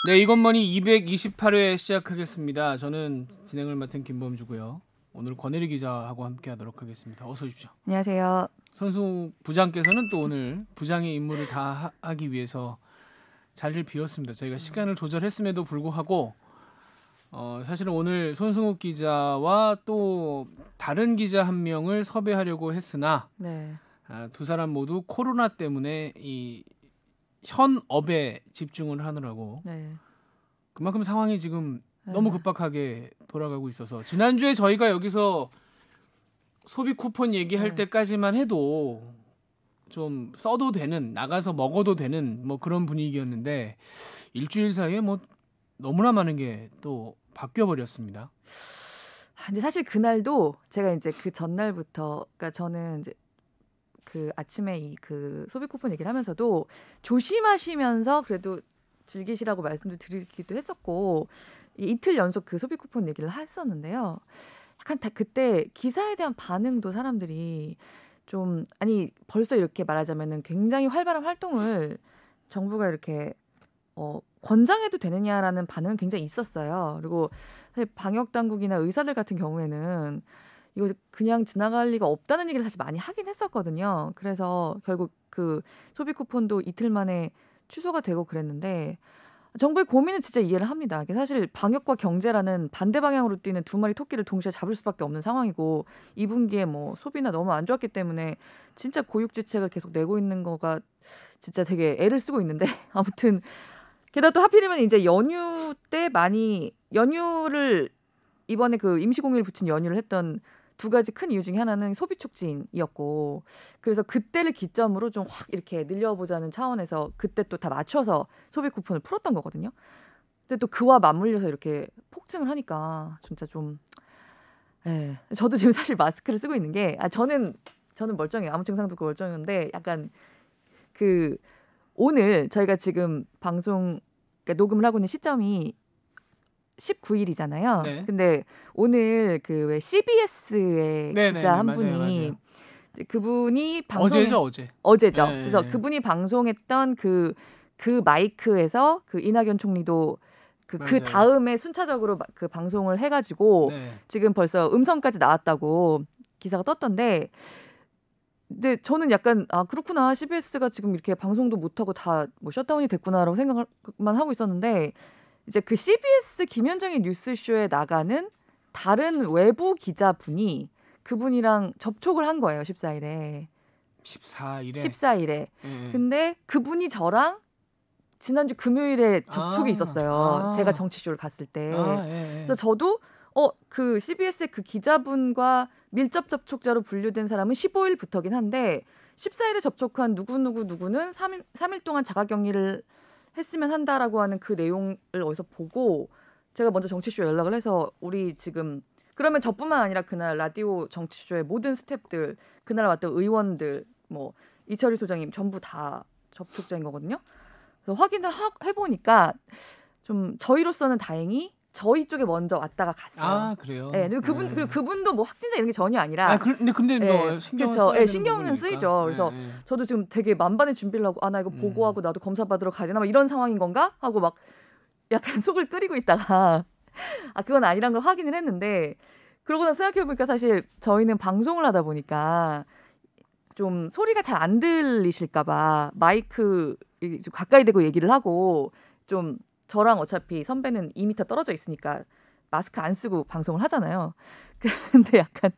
네, 이것머니 228회 시작하겠습니다. 저는 진행을 맡은 김범주고요. 오늘 권혜리 기자하고 함께하도록 하겠습니다. 어서 오십시오. 안녕하세요. 선수 부장께서는 또 오늘 부장의 임무를 다 하기 위해서 자리를 비웠습니다. 저희가 시간을 조절했음에도 불구하고 사실은 오늘 손승욱 기자와 또 다른 기자 한 명을 섭외하려고 했으나 네. 두 사람 모두 코로나 때문에 이 현업에 집중을 하느라고 네. 그만큼 상황이 지금 너무 급박하게 돌아가고 있어서 지난주에 저희가 여기서 소비 쿠폰 얘기할 때까지만 해도 좀 써도 되는, 나가서 먹어도 되는 뭐 그런 분위기였는데 일주일 사이에 뭐 너무나 많은 게 또 바뀌어 버렸습니다. 근데 사실 그날도 제가 이제 그 전날부터, 그러니까 저는 이제 그 아침에 이 그 소비 쿠폰 얘기를 하면서도 조심하시면서 그래도 즐기시라고 말씀도 드리기도 했었고 이틀 연속 그 소비 쿠폰 얘기를 했었는데요. 약간 다 그때 기사에 대한 반응도 사람들이 좀, 아니 벌써 이렇게 말하자면은 굉장히 활발한 활동을 정부가 이렇게 권장해도 되느냐라는 반응은 굉장히 있었어요. 그리고 사실 방역 당국이나 의사들 같은 경우에는 이거 그냥 지나갈 리가 없다는 얘기를 사실 많이 하긴 했었거든요. 그래서 결국 그 소비 쿠폰도 이틀 만에 취소가 되고 그랬는데 정부의 고민은 진짜 이해를 합니다. 이게 사실 방역과 경제라는 반대 방향으로 뛰는 두 마리 토끼를 동시에 잡을 수밖에 없는 상황이고 2분기에 뭐 소비나 너무 안 좋았기 때문에 진짜 고육지책을 계속 내고 있는 거가 진짜 되게 애를 쓰고 있는데 아무튼 게다가 또 하필이면 이제 연휴 때 많이 연휴를 이번에 그 임시공휴일 붙인 연휴를 했던 두 가지 큰 이유 중에 하나는 소비 촉진이었고 그래서 그때를 기점으로 좀 확 이렇게 늘려보자는 차원에서 그때 또 다 맞춰서 소비 쿠폰을 풀었던 거거든요. 근데 또 그와 맞물려서 이렇게 폭증을 하니까 진짜 좀 저도 지금 사실 마스크를 쓰고 있는 게 저는 멀쩡해요. 아무 증상도 없고 멀쩡한데 약간 그 오늘 저희가 지금 방송 그러니까 녹음을 하고 있는 시점이 19일이잖아요. 네. 근데 오늘 그 왜 CBS의 기자 한 분이 맞아요. 그분이 방송에 어제죠. 네. 그래서 그분이 방송했던 그 마이크에서 그 이낙연 총리도 그 다음에 순차적으로 그 방송을 해가지고 지금 벌써 음성까지 나왔다고 기사가 떴던데. 근데 저는 약간 그렇구나, CBS가 지금 이렇게 방송도 못하고 다 뭐 셧다운이 됐구나라고 생각만 하고 있었는데 이제 그 CBS 김현정의 뉴스쇼에 나가는 다른 외부 기자분이 그분이랑 접촉을 한 거예요. 14일에. 14일에. 근데 그분이 저랑 지난주 금요일에 접촉이 있었어요. 제가 정치쇼를 갔을 때. 그래서 저도 그 CBS의 그 기자분과 밀접 접촉자로 분류된 사람은 15일부터긴 한데 14일에 접촉한 누구는 3일 동안 자가격리를 했으면 한다라고 하는 그 내용을 어디서 보고 제가 먼저 정치쇼 연락을 해서 우리 지금 그러면 저뿐만 아니라 그날 라디오 정치쇼의 모든 스태프들, 그날 왔던 의원들, 뭐 이철희 소장님 전부 다 접촉자인 거거든요. 그래서 확인을 해보니까 좀 저희로서는 다행히 저희 쪽에 먼저 왔다가 갔어요. 그래요? 네, 그리고 그분도 뭐 확진자 이런 게 전혀 아니라. 근데 뭐 신경은 쓰이죠. 그래서 저도 지금 되게 만반의 준비를 하고 나 이거 보고하고 나도 검사 받으러 가야 되나 막 이런 상황인 건가 하고 막 약간 속을 끓이고 있다가 그건 아니란 걸 확인을 했는데 그러고 나서 생각해보니까 사실 저희는 방송을 하다 보니까 좀 소리가 잘 안 들리실까봐 마이크 좀 가까이 대고 얘기를 하고 좀 저랑 어차피 선배는 2m 떨어져 있으니까 마스크 안 쓰고 방송을 하잖아요. 근데 약간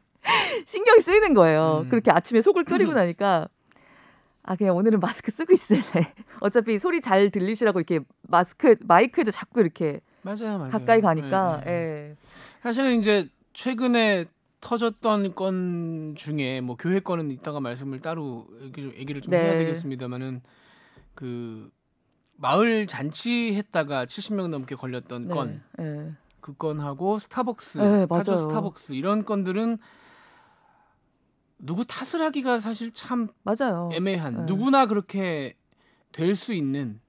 신경이 쓰이는 거예요. 그렇게 아침에 속을 끓이고 나니까 그냥 오늘은 마스크 쓰고 있을래. 어차피 소리 잘 들리시라고 이렇게 마이크에도 자꾸 이렇게 맞아요. 가까이 가니까. 사실은 이제 최근에 터졌던 건 중에 뭐 교회 건은 이따가 말씀을 따로 얘기를 좀 해야 되겠습니다만은 그 마을 잔치했다가 70명 넘게 걸렸던 건, 그 건하고 스타벅스, 파주 스타벅스 이런 건들은 누구 탓을 하기가 사실 참 애매한, 누구나 그렇게 될 수 있는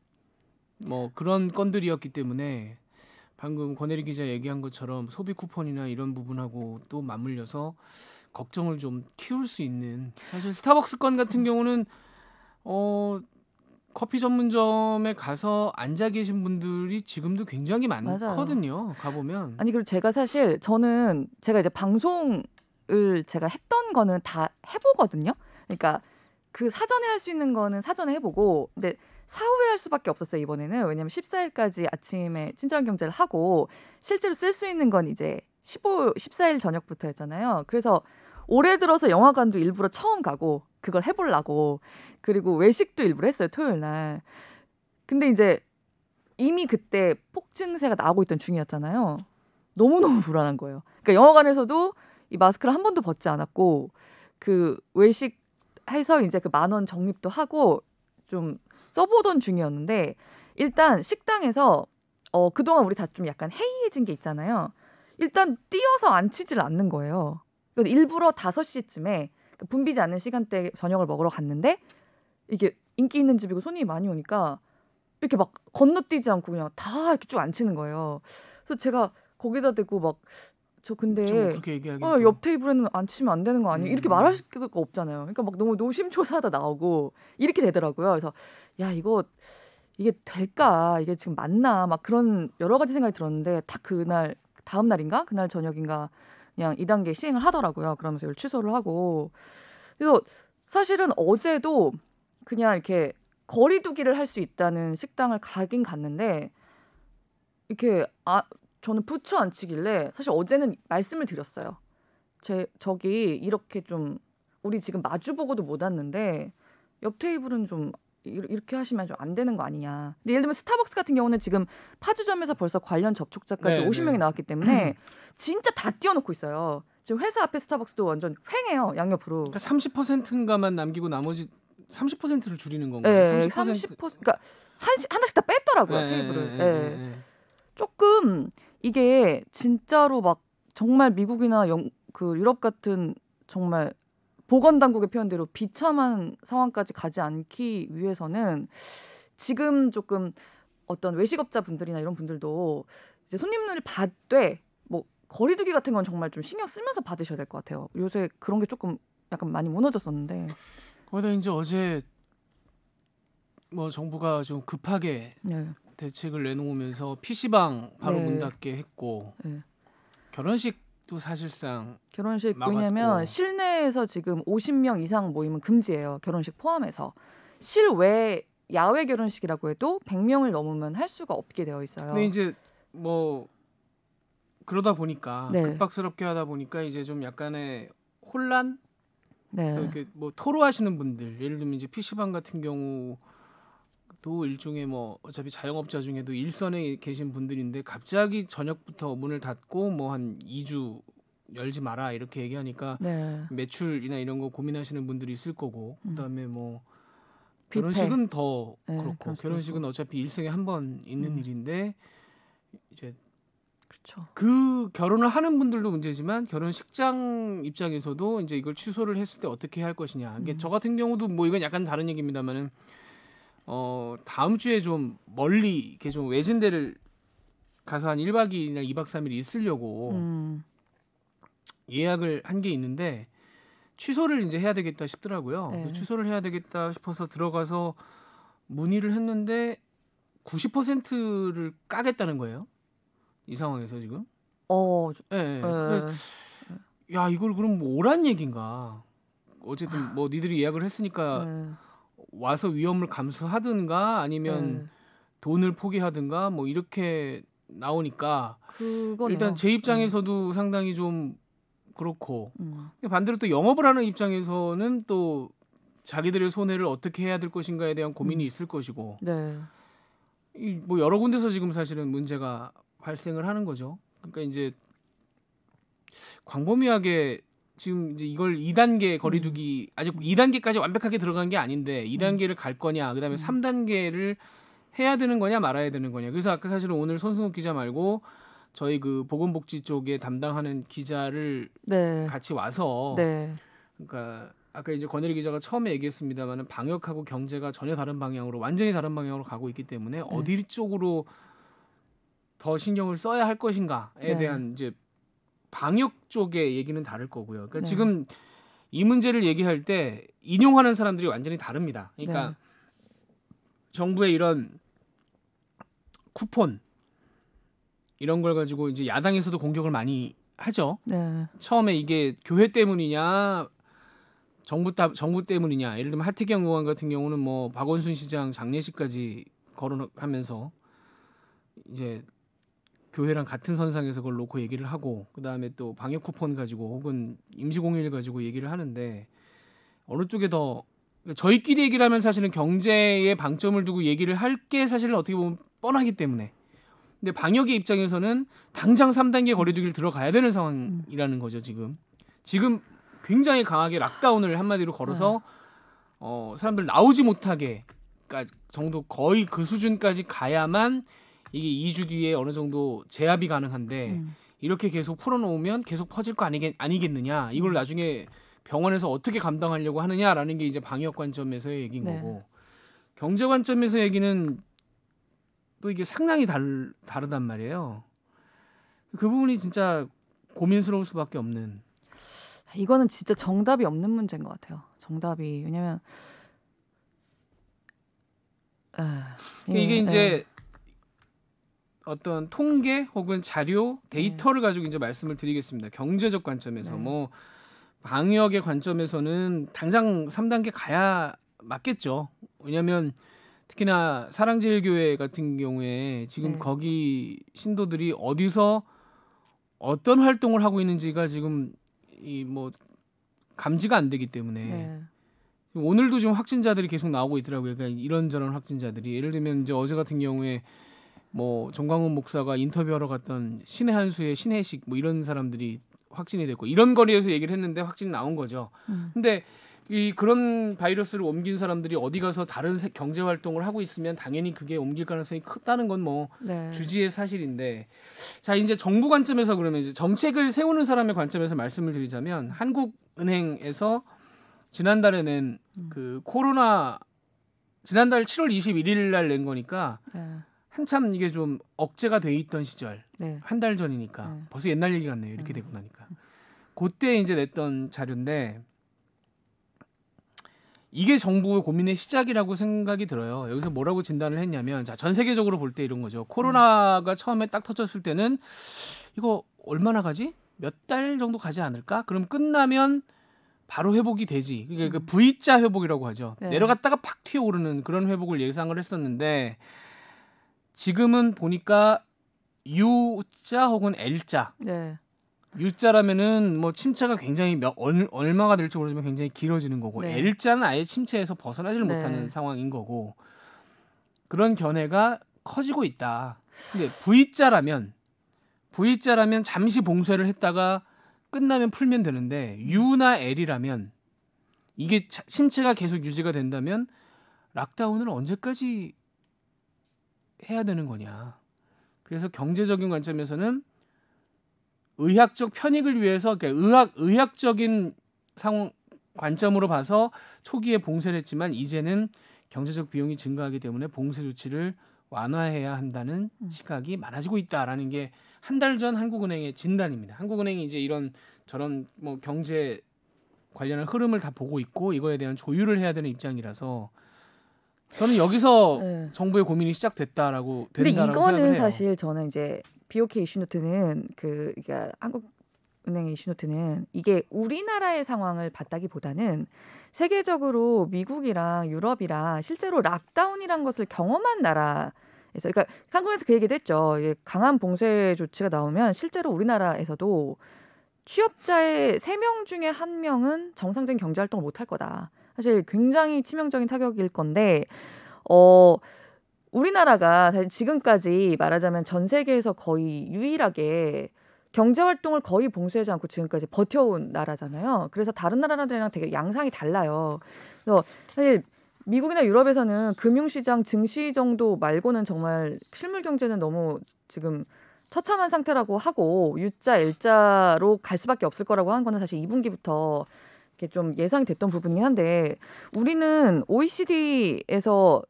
뭐 그런 건들이었기 때문에 방금 권혜리 기자 얘기한 것처럼 소비 쿠폰이나 이런 부분하고 또 맞물려서 걱정을 좀 키울 수 있는, 사실 스타벅스 건 같은 경우는 커피 전문점에 가서 앉아 계신 분들이 지금도 굉장히 많거든요. 가보면. 아니 그리고 제가 사실 제가 이제 방송을 제가 했던 거는 다 해보거든요. 그러니까 그 사전에 할 수 있는 거는 사전에 해보고 근데 사후에 할 수밖에 없었어요 이번에는. 왜냐면 14일까지 아침에 친절한 경제를 하고 실제로 쓸 수 있는 건 이제 14일 저녁부터였잖아요. 그래서 올해 들어서 영화관도 일부러 처음 가고 그걸 해보려고 그리고 외식도 일부러 했어요 토요일 날. 근데 이제 이미 그때 폭증세가 나오고 있던 중이었잖아요. 너무너무 불안한 거예요. 그러니까 영화관에서도 이 마스크를 한 번도 벗지 않았고 그 외식해서 이제 그 10,000원 적립도 하고 좀 써보던 중이었는데 일단 식당에서 그동안 우리 다 좀 약간 해이해진 게 있잖아요. 일단 뛰어서 앉히질 않는 거예요. 일부러 5시쯤에 붐비지 않는 시간대에 저녁을 먹으러 갔는데 이게 인기 있는 집이고 손님이 많이 오니까 이렇게 막 건너뛰지 않고 그냥 다 이렇게 쭉 앉히는 거예요. 그래서 제가 거기다 대고 막 저 근데 그렇게 얘기하긴 옆 테이블에는 앉히면 안 되는 거 아니에요? 이렇게 말할 수가 없잖아요. 그러니까 막 너무 노심초사하다 나오고 이렇게 되더라고요. 그래서 야 이게 될까? 이게 지금 맞나? 막 그런 여러 가지 생각이 들었는데 딱 그날 다음 날인가? 그날 저녁인가 그냥 2단계 시행을 하더라고요. 그러면서 이걸 취소를 하고. 그래서 사실은 어제도 그냥 이렇게 거리 두기를 할 수 있다는 식당을 가긴 갔는데 이렇게 저는 부추 안 치길래 사실 어제는 말씀을 드렸어요. 저기 이렇게 좀 우리 지금 마주 보고도 못 왔는데 옆 테이블은 좀 이렇게 하시면 좀 안 되는 거 아니냐. 근데 예를 들면 스타벅스 같은 경우는 지금 파주점에서 벌써 관련 접촉자까지 50명이 나왔기 때문에 진짜 다 띄워놓고 있어요. 지금 회사 앞에 스타벅스도 완전 횡해요. 양옆으로. 그러니까 30%인가만 남기고 나머지 30%를 줄이는 건가요? 네, 30%. 그러니까 하나씩 다 뺐더라고요 테이블을. 조금 이게 진짜로 막 정말 미국이나 그 유럽 같은 정말 보건당국의 표현대로 비참한 상황까지 가지 않기 위해서는 지금 조금 어떤 외식업자분들이나 이런 분들도 이제 손님을 받되 뭐 거리두기 같은 건 정말 좀 신경 쓰면서 받으셔야 될 것 같아요. 요새 그런 게 조금 약간 많이 무너졌었는데. 거기다 이제 어제 뭐 정부가 좀 급하게 네. 대책을 내놓으면서 PC방 바로 문 닫게 했고 결혼식도 사실상 결혼식 막았고. 왜냐면 실내에서 지금 50명 이상 모이면 금지예요. 결혼식 포함해서. 실외 야외 결혼식이라고 해도 100명을 넘으면 할 수가 없게 되어 있어요. 근데 이제 뭐 그러다 보니까 급박스럽게 하다 보니까 이제 좀 약간의 혼란 또 이렇게 뭐 토로하시는 분들 예를 들면 이제 PC방 같은 경우도 일종의 뭐 어차피 자영업자 중에도 일선에 계신 분들인데 갑자기 저녁부터 문을 닫고 뭐 한 2주 열지 마라 이렇게 얘기하니까 매출이나 이런 거 고민하시는 분들이 있을 거고 그다음에 뭐 결혼식은 더 그렇고 결혼식은 어차피 일생에 한 번 있는 일인데 이제 그 결혼을 하는 분들도 문제지만 결혼식장 입장에서도 이제 이걸 취소를 했을 때 어떻게 할 것이냐. 이게 저 같은 경우도 뭐 이건 약간 다른 얘기입니다만은 다음 주에 좀 멀리 이렇게 좀 외진 데를 가서 한 1박 2일이나 2박 3일 있으려고 예약을 한 게 있는데 취소를 이제 해야 되겠다 싶더라고요. 취소를 해야 되겠다 싶어서 들어가서 문의를 했는데 90%를 까겠다는 거예요. 이 상황에서 지금. 야 이걸 그럼 뭐 오란 얘긴가. 어쨌든 뭐 니들이 예약을 했으니까 와서 위험을 감수하든가 아니면 돈을 포기하든가 뭐 이렇게 나오니까 그거네요. 일단 제 입장에서도 상당히 좀 그렇고 반대로 또 영업을 하는 입장에서는 또 자기들의 손해를 어떻게 해야 될 것인가에 대한 고민이 있을 것이고 이 뭐 여러 군데서 지금 사실은 문제가 발생을 하는 거죠. 그러니까 이제 광범위하게 지금 이제 이걸 2단계 거리두기 아직 2단계까지 완벽하게 들어간 게 아닌데 2단계를 갈 거냐, 그다음에 3단계를 해야 되는 거냐 말아야 되는 거냐. 그래서 아까 사실은 오늘 손승욱 기자 말고 저희 그 보건복지 쪽에 담당하는 기자를 같이 와서 그러니까 아까 이제 권혜리 기자가 처음에 얘기했습니다만은 방역하고 경제가 전혀 다른 방향으로 완전히 다른 방향으로 가고 있기 때문에 어디 쪽으로 더 신경을 써야 할 것인가에 대한 이제 방역 쪽의 얘기는 다를 거고요. 그러니까 지금 이 문제를 얘기할 때 인용하는 사람들이 완전히 다릅니다. 그러니까 정부의 이런 쿠폰 이런 걸 가지고 이제 야당에서도 공격을 많이 하죠. 네. 처음에 이게 교회 때문이냐 정부 때문이냐. 예를 들면 하태경 의원 같은 경우는 뭐 박원순 시장 장례식까지 거론하면서 이제 교회랑 같은 선상에서 그걸 놓고 얘기를 하고 그다음에 또 방역 쿠폰 가지고 혹은 임시공휴일 가지고 얘기를 하는데 어느 쪽에 더 저희끼리 얘기를 하면 사실은 경제에 방점을 두고 얘기를 할 게 사실은 어떻게 보면 뻔하기 때문에 근데 방역의 입장에서는 당장 3단계 거리두기를 들어가야 되는 상황이라는 거죠. 지금 굉장히 강하게 락다운을 한마디로 걸어서 사람들 나오지 못하게 정도 거의 그 수준까지 가야만 이게 2주 뒤에 어느 정도 제압이 가능한데 이렇게 계속 풀어놓으면 계속 퍼질 거 아니겠느냐. 이걸 나중에 병원에서 어떻게 감당하려고 하느냐라는 게 이제 방역 관점에서의 얘기인 거고 경제 관점에서 얘기는 또 이게 상당히 다르단 말이에요. 그 부분이 진짜 고민스러울 수밖에 없는. 이거는 진짜 정답이 없는 문제인 것 같아요. 정답이 왜냐면 이게 이제 어떤 통계 혹은 자료 데이터를 가지고 이제 말씀을 드리겠습니다. 경제적 관점에서 뭐 방역의 관점에서는 당장 3단계 가야 맞겠죠. 왜냐하면 특히나 사랑제일교회 같은 경우에 지금 거기 신도들이 어디서 어떤 활동을 하고 있는지가 지금 이 뭐 감지가 안 되기 때문에 오늘도 지금 확진자들이 계속 나오고 있더라고요. 그러니까 이런저런 확진자들이 예를 들면 이제 어제 같은 경우에 뭐 정광훈 목사가 인터뷰하러 갔던 신의 한수의 신혜식 뭐 이런 사람들이 확진이 됐고 이런 거리에서 얘기를 했는데 확진이 나온 거죠. 근데 그런 바이러스를 옮긴 사람들이 어디 가서 다른 경제 활동을 하고 있으면 당연히 그게 옮길 가능성이 크다는 건 뭐 주지의 사실인데 자 이제 정부 관점에서 그러면 이제 정책을 세우는 사람의 관점에서 말씀을 드리자면 한국은행에서 지난달에 낸 그 코로나 지난달 7월 21일 날 낸 거니까 한참 이게 좀 억제가 돼 있던 시절 한 달 전이니까 벌써 옛날 얘기 같네요. 이렇게 되고 나니까 그때 이제 냈던 자료인데 이게 정부의 고민의 시작이라고 생각이 들어요. 여기서 뭐라고 진단을 했냐면 자, 전 세계적으로 볼 때 이런 거죠. 코로나가 처음에 딱 터졌을 때는 이거 얼마나 가지? 몇 달 정도 가지 않을까? 그럼 끝나면 바로 회복이 되지. 그게 그 V자 회복이라고 하죠. 내려갔다가 팍 튀어오르는 그런 회복을 예상을 했었는데 지금은 보니까 U자 혹은 L자. U자라면은 뭐 침체가 굉장히 얼마가 될지 모르지만 굉장히 길어지는 거고 L자는 아예 침체에서 벗어나지를 못하는 상황인 거고 그런 견해가 커지고 있다. 근데 V자라면 잠시 봉쇄를 했다가 끝나면 풀면 되는데 U나 L이라면 이게 침체가 계속 유지가 된다면 락다운을 언제까지 해야 되는 거냐. 그래서 경제적인 관점에서는 의학적 편익을 위해서 그러니까 의학적인 관점으로 봐서 초기에 봉쇄를 했지만 이제는 경제적 비용이 증가하기 때문에 봉쇄 조치를 완화해야 한다는 시각이 많아지고 있다라는 게 한 달 전 한국은행의 진단입니다. 한국은행이 이제 이런 저런 뭐 경제 관련한 흐름을 다 보고 있고 이거에 대한 조율을 해야 되는 입장이라서 저는 여기서 정부의 고민이 시작됐다라고 근데 된다라고 이거는 생각을 해요. 사실 저는 이제 BOK 이슈노트는 그러니까 한국은행의 이슈노트는 이게 우리나라의 상황을 봤다기보다는 세계적으로 미국이랑 유럽이랑 실제로 락다운이란 것을 경험한 나라에서 그러니까 한국에서 그 얘기도 했죠. 강한 봉쇄 조치가 나오면 실제로 우리나라에서도 취업자의 3명 중에 1명은 정상적인 경제 활동을 못할 거다. 사실 굉장히 치명적인 타격일 건데 우리나라가 사실 지금까지 말하자면 전 세계에서 거의 유일하게 경제 활동을 거의 봉쇄하지 않고 지금까지 버텨온 나라잖아요. 그래서 다른 나라들이랑 되게 양상이 달라요. 그래서 사실 미국이나 유럽에서는 금융시장 증시 정도 말고는 정말 실물 경제는 너무 지금 처참한 상태라고 하고 U자, L자로 갈 수밖에 없을 거라고 한 거는 사실 2분기부터 이렇게 좀 예상이 됐던 부분이긴 한데 우리는 OECD에서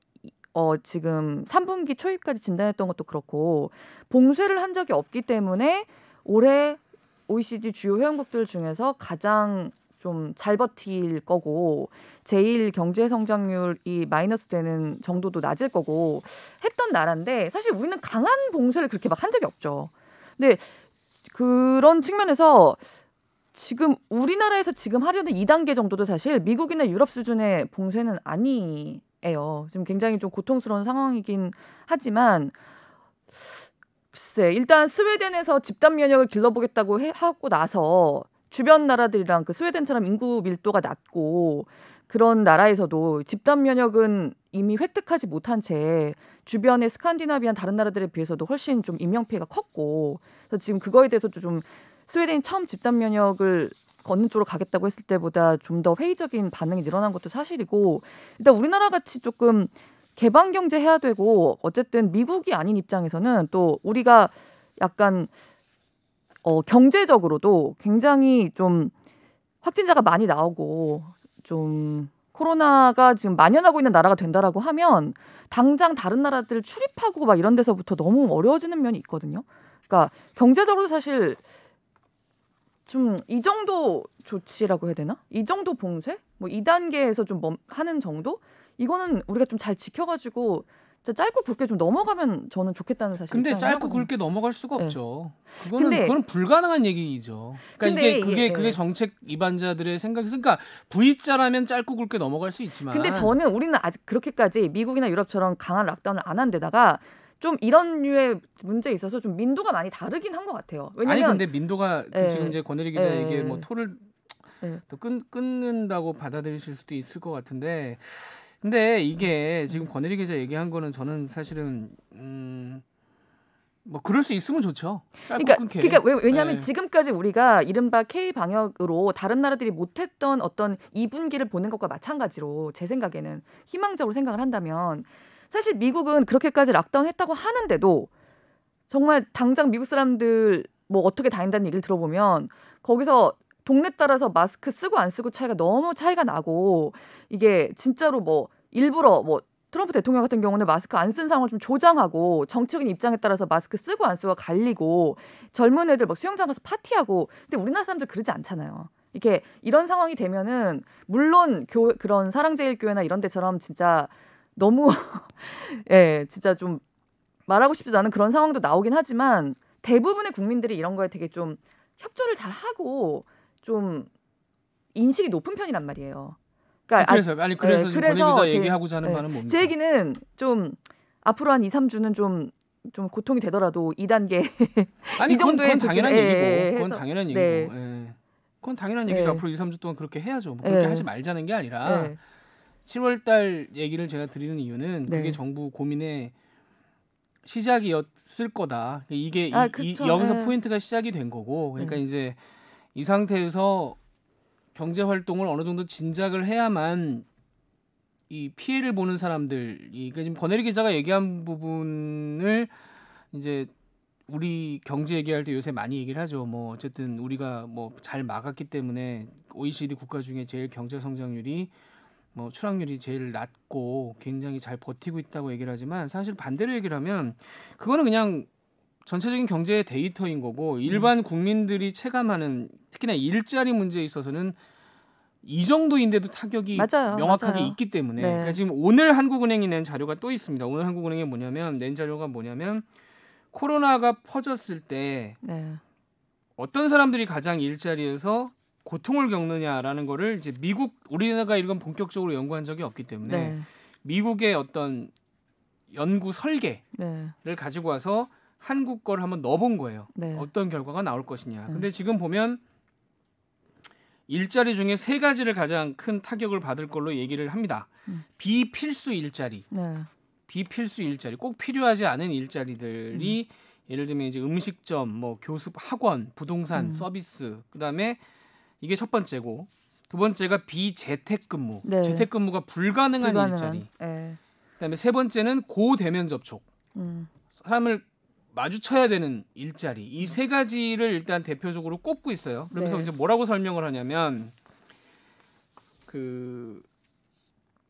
지금 3분기 초입까지 진단했던 것도 그렇고 봉쇄를 한 적이 없기 때문에 올해 OECD 주요 회원국들 중에서 가장 좀 잘 버틸 거고 제일 경제 성장률이 마이너스 되는 정도도 낮을 거고 했던 나라인데 사실 우리는 강한 봉쇄를 그렇게 막 한 적이 없죠. 근데 그런 측면에서 지금 우리나라에서 지금 하려는 2단계 정도도 사실 미국이나 유럽 수준의 봉쇄는 아니에요. 지금 굉장히 좀 고통스러운 상황이긴 하지만 글쎄 일단 스웨덴에서 집단 면역을 길러보겠다고 하고 나서 주변 나라들이랑 그 스웨덴처럼 인구 밀도가 낮고 그런 나라에서도 집단 면역은 이미 획득하지 못한 채 주변의 스칸디나비안 다른 나라들에 비해서도 훨씬 좀 인명 피해가 컸고 그래서 지금 그거에 대해서도 좀 스웨덴이 처음 집단 면역을 걷는 쪽으로 가겠다고 했을 때보다 좀 더 회의적인 반응이 늘어난 것도 사실이고 일단 우리나라 같이 조금 개방 경제 해야 되고 어쨌든 미국이 아닌 입장에서는 또 우리가 약간 경제적으로도 굉장히 좀 확진자가 많이 나오고 좀 코로나가 지금 만연하고 있는 나라가 된다라고 하면 당장 다른 나라들 출입하고 막 이런 데서부터 너무 어려워지는 면이 있거든요. 그러니까 경제적으로 사실 좀 이 정도 조치라고 해야 되나? 이 정도 봉쇄? 뭐 2단계에서 좀 하는 정도? 이거는 우리가 좀 잘 지켜가지고 짧고 굵게 좀 넘어가면 저는 좋겠다는 사실. 근데 짧고 하거든요. 굵게 넘어갈 수가 없죠. 네. 그거는 불가능한 얘기죠. 그러니까 그게 정책 위반자들의 생각이 그러니까 V자라면 짧고 굵게 넘어갈 수 있지만. 근데 저는 우리는 아직 그렇게까지 미국이나 유럽처럼 강한 락다운을 안 한 데다가 좀 이런 류의 문제에 있어서 좀 민도가 많이 다르긴 한 것 같아요. 왜냐면 아니 근데 민도가 지금 이제 권혜리 기자에게 뭐 토를 또 끊는다고 받아들이실 수도 있을 것 같은데. 근데 이게 지금 권혜리 기자 얘기한 거는 저는 사실은 뭐 그럴 수 있으면 좋죠. 짧고 끊게. 그러니까 왜냐하면 지금까지 우리가 이른바 K 방역으로 다른 나라들이 못했던 어떤 2분기를 보는 것과 마찬가지로 제 생각에는 희망적으로 생각을 한다면 사실 미국은 그렇게까지 락다운 했다고 하는데도 정말 당장 미국 사람들 뭐 어떻게 다닌다는 얘기를 들어보면 거기서 동네 따라서 마스크 쓰고 안 쓰고 너무 차이가 나고 이게 진짜로 뭐 일부러 뭐 트럼프 대통령 같은 경우는 마스크 안 쓴 상황을 좀 조장하고 정치적인 입장에 따라서 마스크 쓰고 안 쓰고 갈리고 젊은 애들 막 수영장 가서 파티하고 근데 우리나라 사람들 그러지 않잖아요. 이렇게 이런 상황이 되면은 물론 그런 사랑제일교회나 이런 데처럼 진짜 너무 진짜 좀 말하고 싶지도 않은 그런 상황도 나오긴 하지만 대부분의 국민들이 이런 거에 되게 좀 협조를 잘 하고 좀 인식이 높은 편이란 말이에요. 그러니까 그래서 권혜리 기자 얘기하고자 하는 바는 뭡니까? 제 얘기는 좀 앞으로 한 2, 3주는 좀 고통이 되더라도 2단계 이 정도의 그건 당연한 얘기고 그건 당연한 얘기고 그건 당연한 얘기죠. 앞으로 2, 3주 동안 그렇게 해야죠. 뭐 그렇게 하지 말자는 게 아니라 7월 달 얘기를 제가 드리는 이유는 그게 정부 고민의 시작이었을 거다. 이게 여기서 포인트가 시작이 된 거고 그러니까 이제 이 상태에서 경제 활동을 어느 정도 진작을 해야만 이 피해를 보는 사람들, 그러니까 지금 권혜리 기자가 얘기한 부분을 이제 우리 경제 얘기할 때 요새 많이 얘기를 하죠. 뭐 어쨌든 우리가 뭐 잘 막았기 때문에 OECD 국가 중에 제일 경제 성장률이 뭐 출生률이 제일 낮고 굉장히 잘 버티고 있다고 얘기를 하지만 사실 반대로 얘기를 하면 그거는 그냥 전체적인 경제의 데이터인 거고 일반 국민들이 체감하는 특히나 일자리 문제에 있어서는 이 정도인데도 타격이 명확하게 있기 때문에 그러니까 지금 오늘 한국은행이 낸 자료가 또 있습니다. 오늘 한국은행이 낸 자료가 뭐냐면 코로나가 퍼졌을 때 어떤 사람들이 가장 일자리에서 고통을 겪느냐라는 거를 이제 우리나라가 이건 본격적으로 연구한 적이 없기 때문에 미국의 어떤 연구 설계를 가지고 와서 한국 거를 한번 넣어본 거예요. 어떤 결과가 나올 것이냐. 근데 지금 보면 일자리 중에 3가지를 가장 큰 타격을 받을 걸로 얘기를 합니다. 비필수 일자리, 비필수 일자리, 꼭 필요하지 않은 일자리들이 예를 들면 이제 음식점, 뭐 교습, 학원, 부동산, 서비스, 그다음에 이게 첫 번째고 두 번째가 비재택근무, 재택근무가 불가능한 일자리. 그다음에 세 번째는 고대면 접촉, 사람을 마주쳐야 되는 일자리. 이 3가지를 일단 대표적으로 꼽고 있어요. 그러면서 이제 뭐라고 설명을 하냐면 그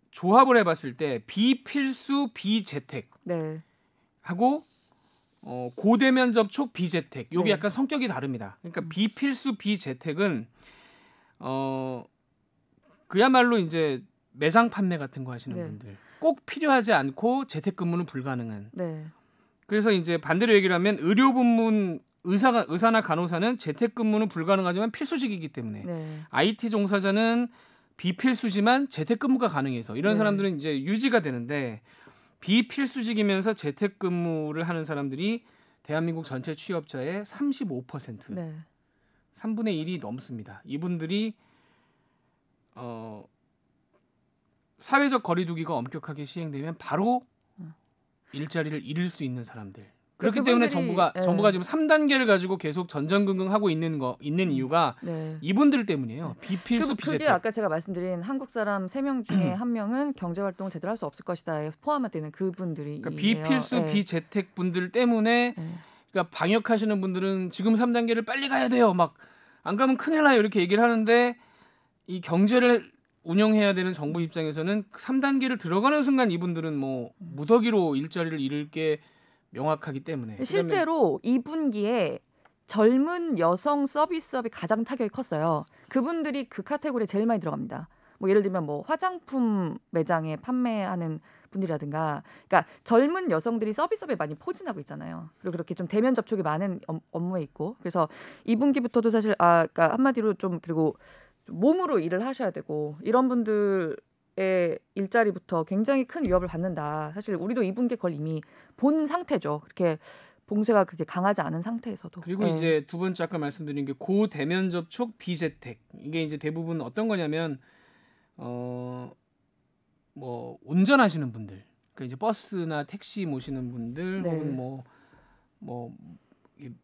조합을 해봤을 때 비필수 비재택 하고 고대면 접촉 비재택. 요게 약간 성격이 다릅니다. 그러니까 비필수 비재택은 그야말로 이제 매장 판매 같은 거 하시는 네. 분들 꼭 필요하지 않고 재택근무는 불가능한. 네. 그래서 이제 반대로 얘기를 하면 의료 부문 의사나 간호사는 재택근무는 불가능하지만 필수직이기 때문에 네. IT 종사자는 비필수지만 재택근무가 가능해서 이런 네. 사람들은 이제 유지가 되는데 비필수직이면서 재택근무를 하는 사람들이 대한민국 전체 취업자의 35%, 네. 3분의 1이 넘습니다. 이분들이 사회적 거리두기가 엄격하게 시행되면 바로 일자리를 잃을 수 있는 사람들. 그렇기 때문에 정부가 지금 3단계를 가지고 계속 전전긍긍하고 있는 이유가 네. 이분들 때문이에요. 비필수 그게 비재택. 아까 제가 말씀드린 한국 사람 3명 중에 1명은 경제 활동을 제대로 할 수 없을 것이다에 포함되는 그분들이 그러니까 비필수 네. 비재택 분들 때문에 네. 그러니까 방역하시는 분들은 지금 3단계를 빨리 가야 돼요. 막 안 가면 큰일 나요. 이렇게 얘기를 하는데 이 경제를 운영해야 되는 정부 입장에서는 3단계를 들어가는 순간 이분들은 뭐 무더기로 일자리를 잃을 게 명확하기 때문에 실제로 2분기에 젊은 여성 서비스업이 가장 타격이 컸어요. 그분들이 그 카테고리에 제일 많이 들어갑니다. 뭐 예를 들면 뭐 화장품 매장에 판매하는 분들이라든가, 그러니까 젊은 여성들이 서비스업에 많이 포진하고 있잖아요. 그리고 그렇게 좀 대면 접촉이 많은 업무에 있고, 그래서 2분기부터도 사실 그러니까 한마디로 좀 그리고 몸으로 일을 하셔야 되고 이런 분들의 일자리부터 굉장히 큰 위협을 받는다. 사실 우리도 2분기 그걸 이미 본 상태죠. 그렇게 봉쇄가 그렇게 강하지 않은 상태에서도. 그리고 네. 이제 두 번째 아까 말씀드린 게 고대면 접촉 비재택. 이게 이제 대부분 어떤 거냐면 뭐 운전하시는 분들, 그러니까 이제 버스나 택시 모시는 분들, 네. 혹은 뭐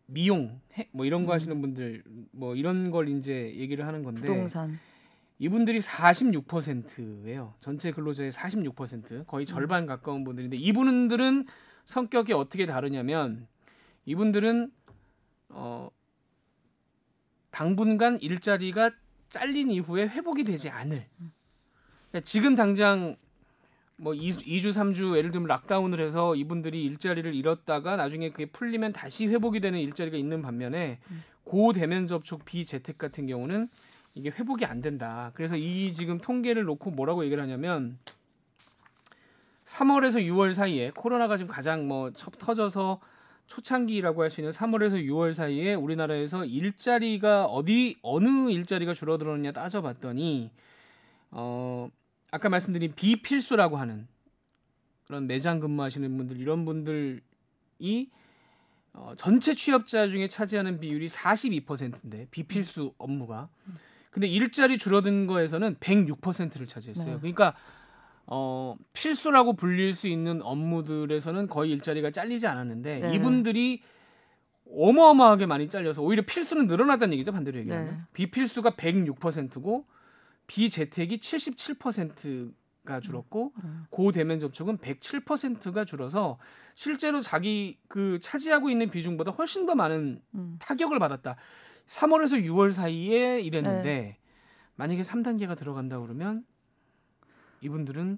미용 뭐 이런 거 하시는 분들, 뭐 이런 걸 이제 얘기를 하는 건데 부동산. 이분들이 46%예요. 전체 근로자의 46%, 거의 절반 가까운 분들인데 이분들은 성격이 어떻게 다르냐면 이분들은 당분간 일자리가 잘린 이후에 회복이 되지 않을. 그러니까 지금 당장 뭐 2주 3주 예를 들면 락다운을 해서 이분들이 일자리를 잃었다가 나중에 그게 풀리면 다시 회복이 되는 일자리가 있는 반면에 고대면 접촉 비재택 같은 경우는 이게 회복이 안 된다. 그래서 이 지금 통계를 놓고 뭐라고 얘기를 하냐면 3월에서 6월 사이에 코로나가 지금 가장 뭐 터져서 초창기라고 할 수 있는 3월에서 6월 사이에 우리나라에서 일자리가 어느 일자리가 줄어들었느냐 따져봤더니 아까 말씀드린 비필수라고 하는 그런 매장 근무하시는 분들, 이런 분들이 전체 취업자 중에 차지하는 비율이 42%인데 비필수 업무가. 근데 일자리 줄어든 거에서는 106%를 차지했어요. 네. 그러니까 필수라고 불릴 수 있는 업무들에서는 거의 일자리가 잘리지 않았는데 네. 이분들이 어마어마하게 많이 잘려서 오히려 필수는 늘어났다는 얘기죠. 반대로 얘기하면. 네. 비필수가 106%고 비재택이 77%가 줄었고 고대면 접촉은 107%가 줄어서 실제로 자기 그 차지하고 있는 비중보다 훨씬 더 많은 타격을 받았다. 3월에서 6월 사이에 이랬는데 만약에 3단계가 들어간다 그러면 이분들은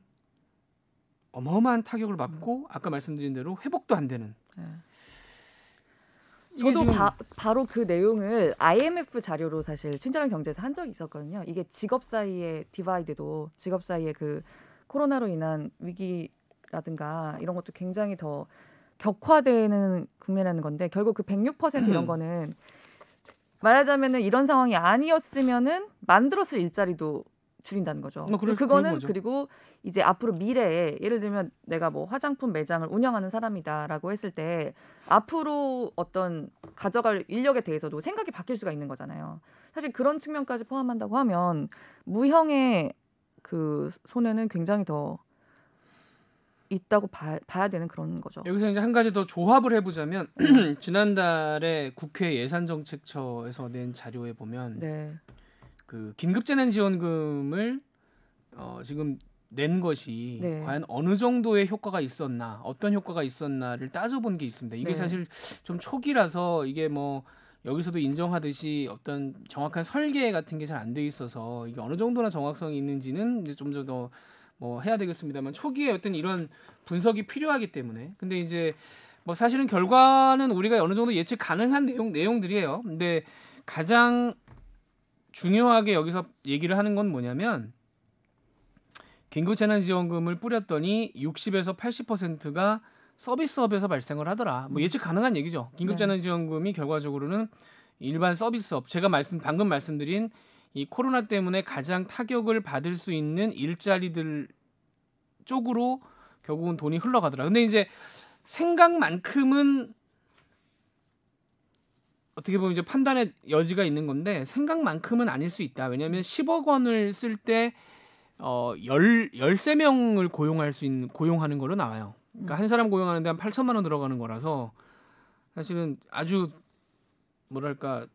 어마어마한 타격을 받고 아까 말씀드린 대로 회복도 안 되는. 저도 바로 그 내용을 IMF 자료로 사실 친절한 경제에서 한 적이 있었거든요. 이게 직업 사이의 디바이드도, 직업 사이의 그 코로나로 인한 위기라든가 이런 것도 굉장히 더 격화되는 국면이라는 건데, 결국 그 106% 이런 거는 말하자면은 이런 상황이 아니었으면은 만들었을 일자리도 줄인다는 거죠. 그거는 그리고 이제 앞으로 미래에 예를 들면 내가 뭐 화장품 매장을 운영하는 사람이다라고 했을 때 앞으로 어떤 가져갈 인력에 대해서도 생각이 바뀔 수가 있는 거잖아요. 사실 그런 측면까지 포함한다고 하면 무형의 그 손해는 굉장히 더 있다고 봐야 되는 그런 거죠. 여기서 이제 한 가지 더 조합을 해보자면 지난달에 국회 예산정책처에서 낸 자료에 보면 그 긴급재난지원금을 지금 낸 것이 과연 어느 정도의 효과가 있었나, 어떤 효과가 있었나를 따져본 게 있습니다. 이게 사실 좀 초기라서 이게 뭐 여기서도 인정하듯이 어떤 정확한 설계 같은 게 잘 안 돼 있어서 이게 어느 정도나 정확성이 있는지는 이제 좀 더 뭐 해야 되겠습니다만 초기에 어떤 이런 분석이 필요하기 때문에. 근데 이제 뭐 사실은 결과는 우리가 어느 정도 예측 가능한 내용들이에요. 근데 가장 중요하게 여기서 얘기를 하는 건 뭐냐면 긴급재난지원금을 뿌렸더니 60에서 80%가 서비스업에서 발생을 하더라. 뭐 예측 가능한 얘기죠. 긴급재난지원금이 결과적으로는 일반 서비스업, 제가 방금 말씀드린 이 코로나 때문에 가장 타격을 받을 수 있는 일자리들 쪽으로 결국은 돈이 흘러가더라. 근데 이제 생각만큼은 어떻게 보면 이제 판단의 여지가 있는 건데 생각만큼은 아닐 수 있다. 왜냐하면 10억 원을 쓸 때 13명을 고용하는 거로 나와요. 그러니까 한 사람 고용하는데 한 8천만 원 들어가는 거라서 사실은 아주 뭐랄까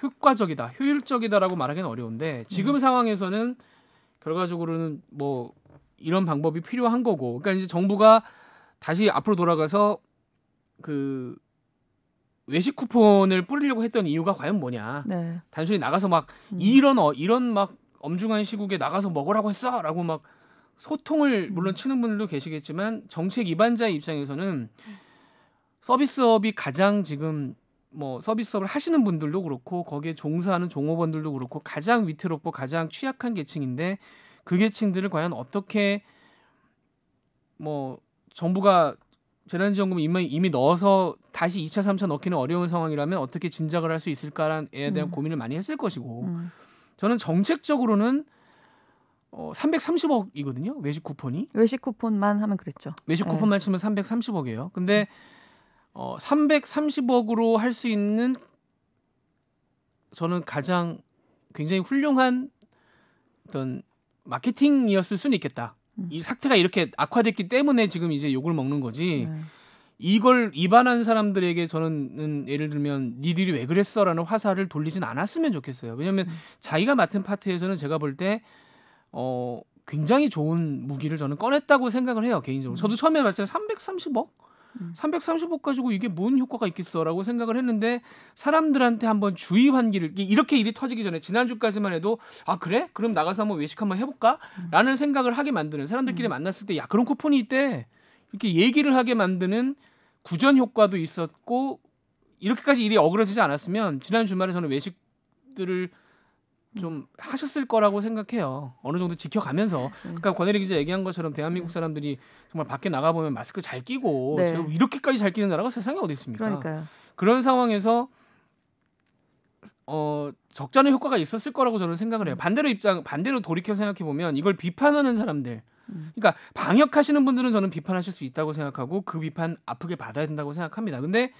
효과적이다, 효율적이다라고 말하기는 어려운데 지금 상황에서는 결과적으로는 뭐 이런 방법이 필요한 거고, 그러니까 이제 정부가 다시 앞으로 돌아가서 그 외식 쿠폰을 뿌리려고 했던 이유가 과연 뭐냐? 네. 단순히 나가서 막 이런 막 엄중한 시국에 나가서 먹으라고 했어라고 막 소통을 물론 치는 분들도 계시겠지만 정책 위반자의 입장에서는 서비스업이 가장 지금 뭐 서비스업을 하시는 분들도 그렇고 거기에 종사하는 종업원들도 그렇고 가장 위태롭고 가장 취약한 계층인데 그 계층들을 과연 어떻게 뭐 정부가 재난지원금 이미 넣어서 다시 2차, 3차 넣기는 어려운 상황이라면 어떻게 진작을 할 수 있을까에 대한 고민을 많이 했을 것이고 저는 정책적으로는 330억이거든요. 외식 쿠폰이. 외식 쿠폰만 하면 그랬죠. 외식 쿠폰만 치면 330억이에요. 근데 330억으로 할 수 있는 저는 가장 굉장히 훌륭한 어떤 마케팅이었을 수는 있겠다. 이 사태가 이렇게 악화됐기 때문에 지금 이제 욕을 먹는 거지. 이걸 위반한 사람들에게 저는 예를 들면 니들이 왜 그랬어라는 화살을 돌리진 않았으면 좋겠어요. 왜냐하면 자기가 맡은 파트에서는 제가 볼 때 굉장히 좋은 무기를 저는 꺼냈다고 생각을 해요. 개인적으로. 저도 처음에 봤을 때 330억? 330억 가지고 이게 뭔 효과가 있겠어라고 생각을 했는데 사람들한테 한번 주의 환기를 이렇게 일이 터지기 전에 지난주까지만 해도 아 그래? 그럼 나가서 한번 외식 한번 해볼까? 라는 생각을 하게 만드는 사람들끼리 만났을 때 야 그런 쿠폰이 있대 이렇게 얘기를 하게 만드는 구전 효과도 있었고 이렇게까지 일이 어그러지지 않았으면 지난 주말에 저는 외식들을 좀 하셨을 거라고 생각해요. 어느 정도 지켜가면서. 그러니까 권혜리 기자 얘기한 것처럼 대한민국 사람들이 정말 밖에 나가보면 마스크 잘 끼고 이렇게까지 잘 끼는 나라가 세상에 어디 있습니까? 그러니까요. 그런 상황에서 적잖은 효과가 있었을 거라고 저는 생각을 해요. 반대로 돌이켜 생각해 보면 이걸 비판하는 사람들, 그러니까 방역하시는 분들은 저는 비판하실 수 있다고 생각하고 그 비판 아프게 받아야 된다고 생각합니다. 근데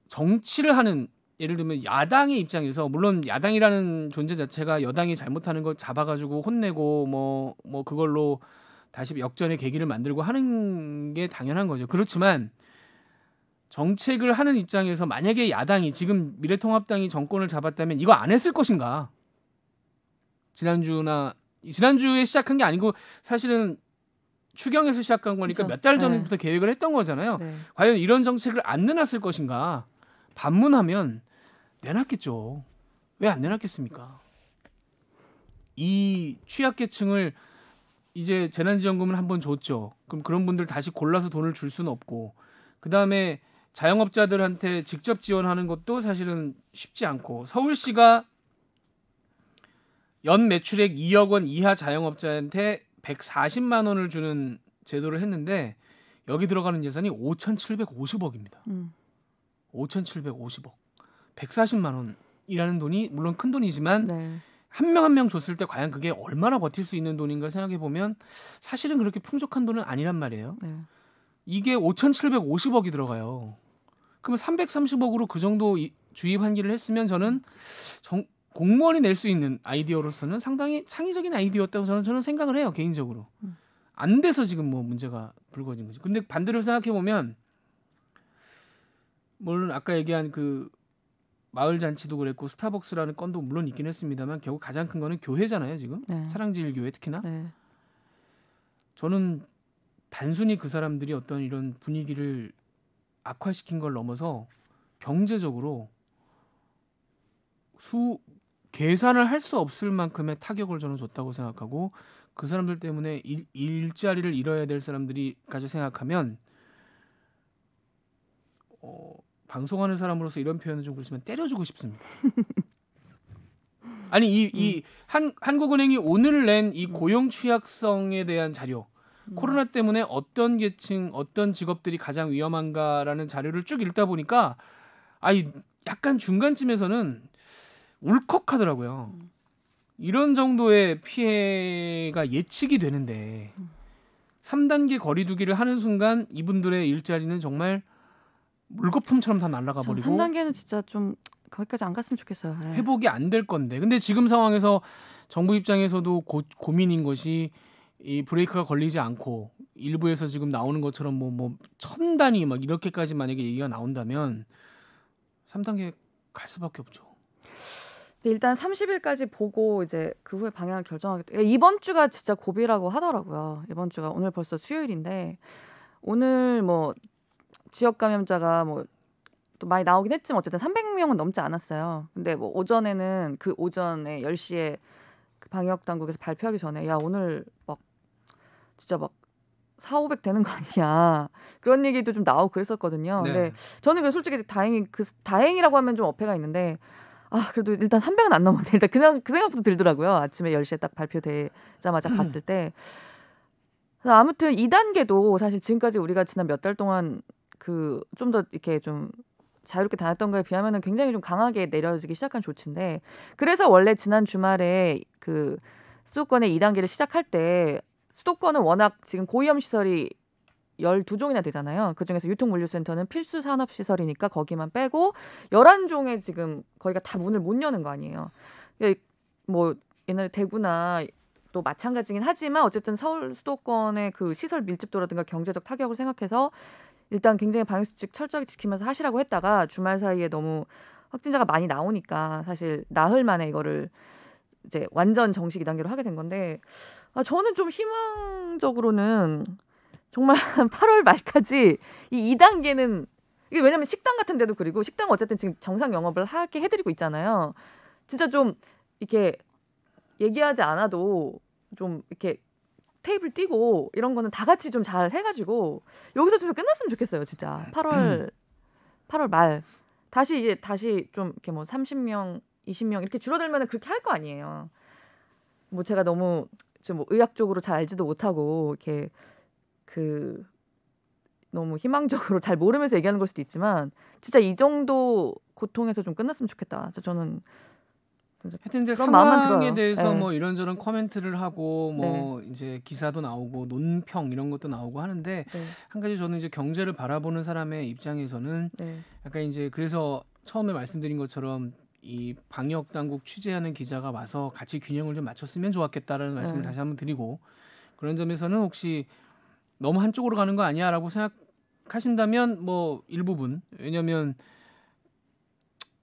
정치를 하는 예를 들면 야당의 입장에서 물론 야당이라는 존재 자체가 여당이 잘못하는 거 잡아가지고 혼내고 뭐 그걸로 다시 역전의 계기를 만들고 하는 게 당연한 거죠. 그렇지만 정책을 하는 입장에서 만약에 야당이 지금 미래통합당이 정권을 잡았다면 이거 안 했을 것인가? 지난주에 시작한 게 아니고 사실은 추경에서 시작한 거니까 그렇죠. 몇 달 전부터 계획을 했던 거잖아요. 과연 이런 정책을 안 내놨을 것인가? 반문하면 내놨겠죠. 왜 안 내놨겠습니까? 이 취약계층을 이제 재난지원금을 한번 줬죠. 그럼 그런 분들 다시 골라서 돈을 줄 수는 없고 그 다음에 자영업자들한테 직접 지원하는 것도 사실은 쉽지 않고 서울시가 연 매출액 2억 원 이하 자영업자한테 140만 원을 주는 제도를 했는데 여기 들어가는 예산이 5,750억입니다. 5,750억. 140만 원이라는 돈이 물론 큰 돈이지만 한 명 한 명 줬을 때 과연 그게 얼마나 버틸 수 있는 돈인가 생각해 보면 사실은 그렇게 풍족한 돈은 아니란 말이에요. 이게 5,750억이 들어가요. 그러면 330억으로 그 정도 주입 환기를 했으면 저는 공무원이 낼 수 있는 아이디어로서는 상당히 창의적인 아이디어였다고 저는 생각을 해요. 개인적으로. 안 돼서 지금 뭐 문제가 불거진 거죠. 근데 반대로 생각해 보면 물론 아까 얘기한 그 마을 잔치도 그랬고 스타벅스라는 건도 물론 있긴 했습니다만 결국 가장 큰 거는 교회잖아요. 지금 사랑제일교회 특히나. 저는 단순히 그 사람들이 어떤 이런 분위기를 악화시킨 걸 넘어서 경제적으로 계산을 할 수 없을 만큼의 타격을 저는 줬다고 생각하고 그 사람들 때문에 일자리를 잃어야 될 사람들이까지 생각하면 방송하는 사람으로서 이런 표현은 좀 그렇지만 때려주고 싶습니다. 아니 이 한국은행이 오늘 낸 이 고용 취약성에 대한 자료, 코로나 때문에 어떤 계층, 어떤 직업들이 가장 위험한가라는 자료를 쭉 읽다 보니까 약간 중간쯤에서는 울컥하더라고요. 이런 정도의 피해가 예측이 되는데 3단계 거리두기를 하는 순간 이분들의 일자리는 정말 물거품처럼 다 날아가 버리고 3단계는 진짜 좀 거기까지 안 갔으면 좋겠어요. 네. 회복이 안 될 건데. 근데 지금 상황에서 정부 입장에서도 고민인 것이 이 브레이크가 걸리지 않고 일부에서 지금 나오는 것처럼 뭐 1000단위 막 이렇게까지 만약에 얘기가 나온다면 3단계 갈 수밖에 없죠. 일단 30일까지 보고 이제 그 후에 방향을 결정하겠다. 이번 주가 진짜 고비라고 하더라고요. 이번 주가 오늘 벌써 수요일인데 오늘 뭐 지역 감염자가 뭐 또 많이 나오긴 했지만 어쨌든 300명은 넘지 않았어요. 근데 뭐 오전에는 그 오전에 10시에 그 방역 당국에서 발표하기 전에 야 오늘 막 진짜 막 400, 500 되는 거 아니야. 그런 얘기도 좀 나오고 그랬었거든요. 네. 근데 저는 그래서 솔직히 다행이라고 하면 좀 어폐가 있는데 그래도 일단 300은 안 넘었네. 일단 그냥 그 생각부터 들더라고요. 아침에 10시에 딱 발표되자마자 봤을 때. 아무튼 2단계도 사실 지금까지 우리가 지난 몇 달 동안 그 좀 더 이렇게 좀 자유롭게 다녔던 거에 비하면은 굉장히 좀 강하게 내려지기 시작한 조치인데 그래서 원래 지난 주말에 그 수도권의 2단계를 시작할 때 수도권은 워낙 지금 고위험 시설이 12종이나 되잖아요. 그중에서 유통물류센터는 필수 산업시설이니까 거기만 빼고 11종에 지금 거기가 다 문을 못 여는 거 아니에요. 뭐 옛날에 대구나 또 마찬가지긴 하지만 어쨌든 서울 수도권의 그 시설 밀집도라든가 경제적 타격을 생각해서 일단 굉장히 방역수칙 철저히 지키면서 하시라고 했다가 주말 사이에 너무 확진자가 많이 나오니까 사실 나흘 만에 이거를 이제 완전 정식 2단계로 하게 된 건데 저는 좀 희망적으로는 정말 8월 말까지 이 2단계는 이게 왜냐면 식당 같은 데도 그리고 식당 어쨌든 지금 정상 영업을 하게 해드리고 있잖아요. 진짜 좀 이렇게 얘기하지 않아도 좀 이렇게 테이블 띄고 이런 거는 다 같이 좀 잘 해가지고 여기서 좀 끝났으면 좋겠어요. 진짜 8월 말 다시 좀 이렇게 뭐 30명, 20명 이렇게 줄어들면 그렇게 할 거 아니에요. 뭐 제가 너무 좀 의학적으로 잘 알지도 못하고 이렇게 그 너무 희망적으로 잘 모르면서 얘기하는 걸 수도 있지만 진짜 이 정도 고통에서 좀 끝났으면 좋겠다. 저는 하여튼 이제 그런 마음만 상황에 들어요. 대해서 네. 뭐 이런저런 코멘트를 하고 뭐 이제 기사도 나오고 논평 이런 것도 나오고 하는데 한 가지 저는 이제 경제를 바라보는 사람의 입장에서는 약간 이제 그래서 처음에 말씀드린 것처럼 이 방역 당국 취재하는 기자가 와서 같이 균형을 좀 맞췄으면 좋았겠다라는 말씀을 다시 한번 드리고 그런 점에서는 혹시 너무 한쪽으로 가는 거 아니야라고 생각하신다면 뭐 일부분 왜냐하면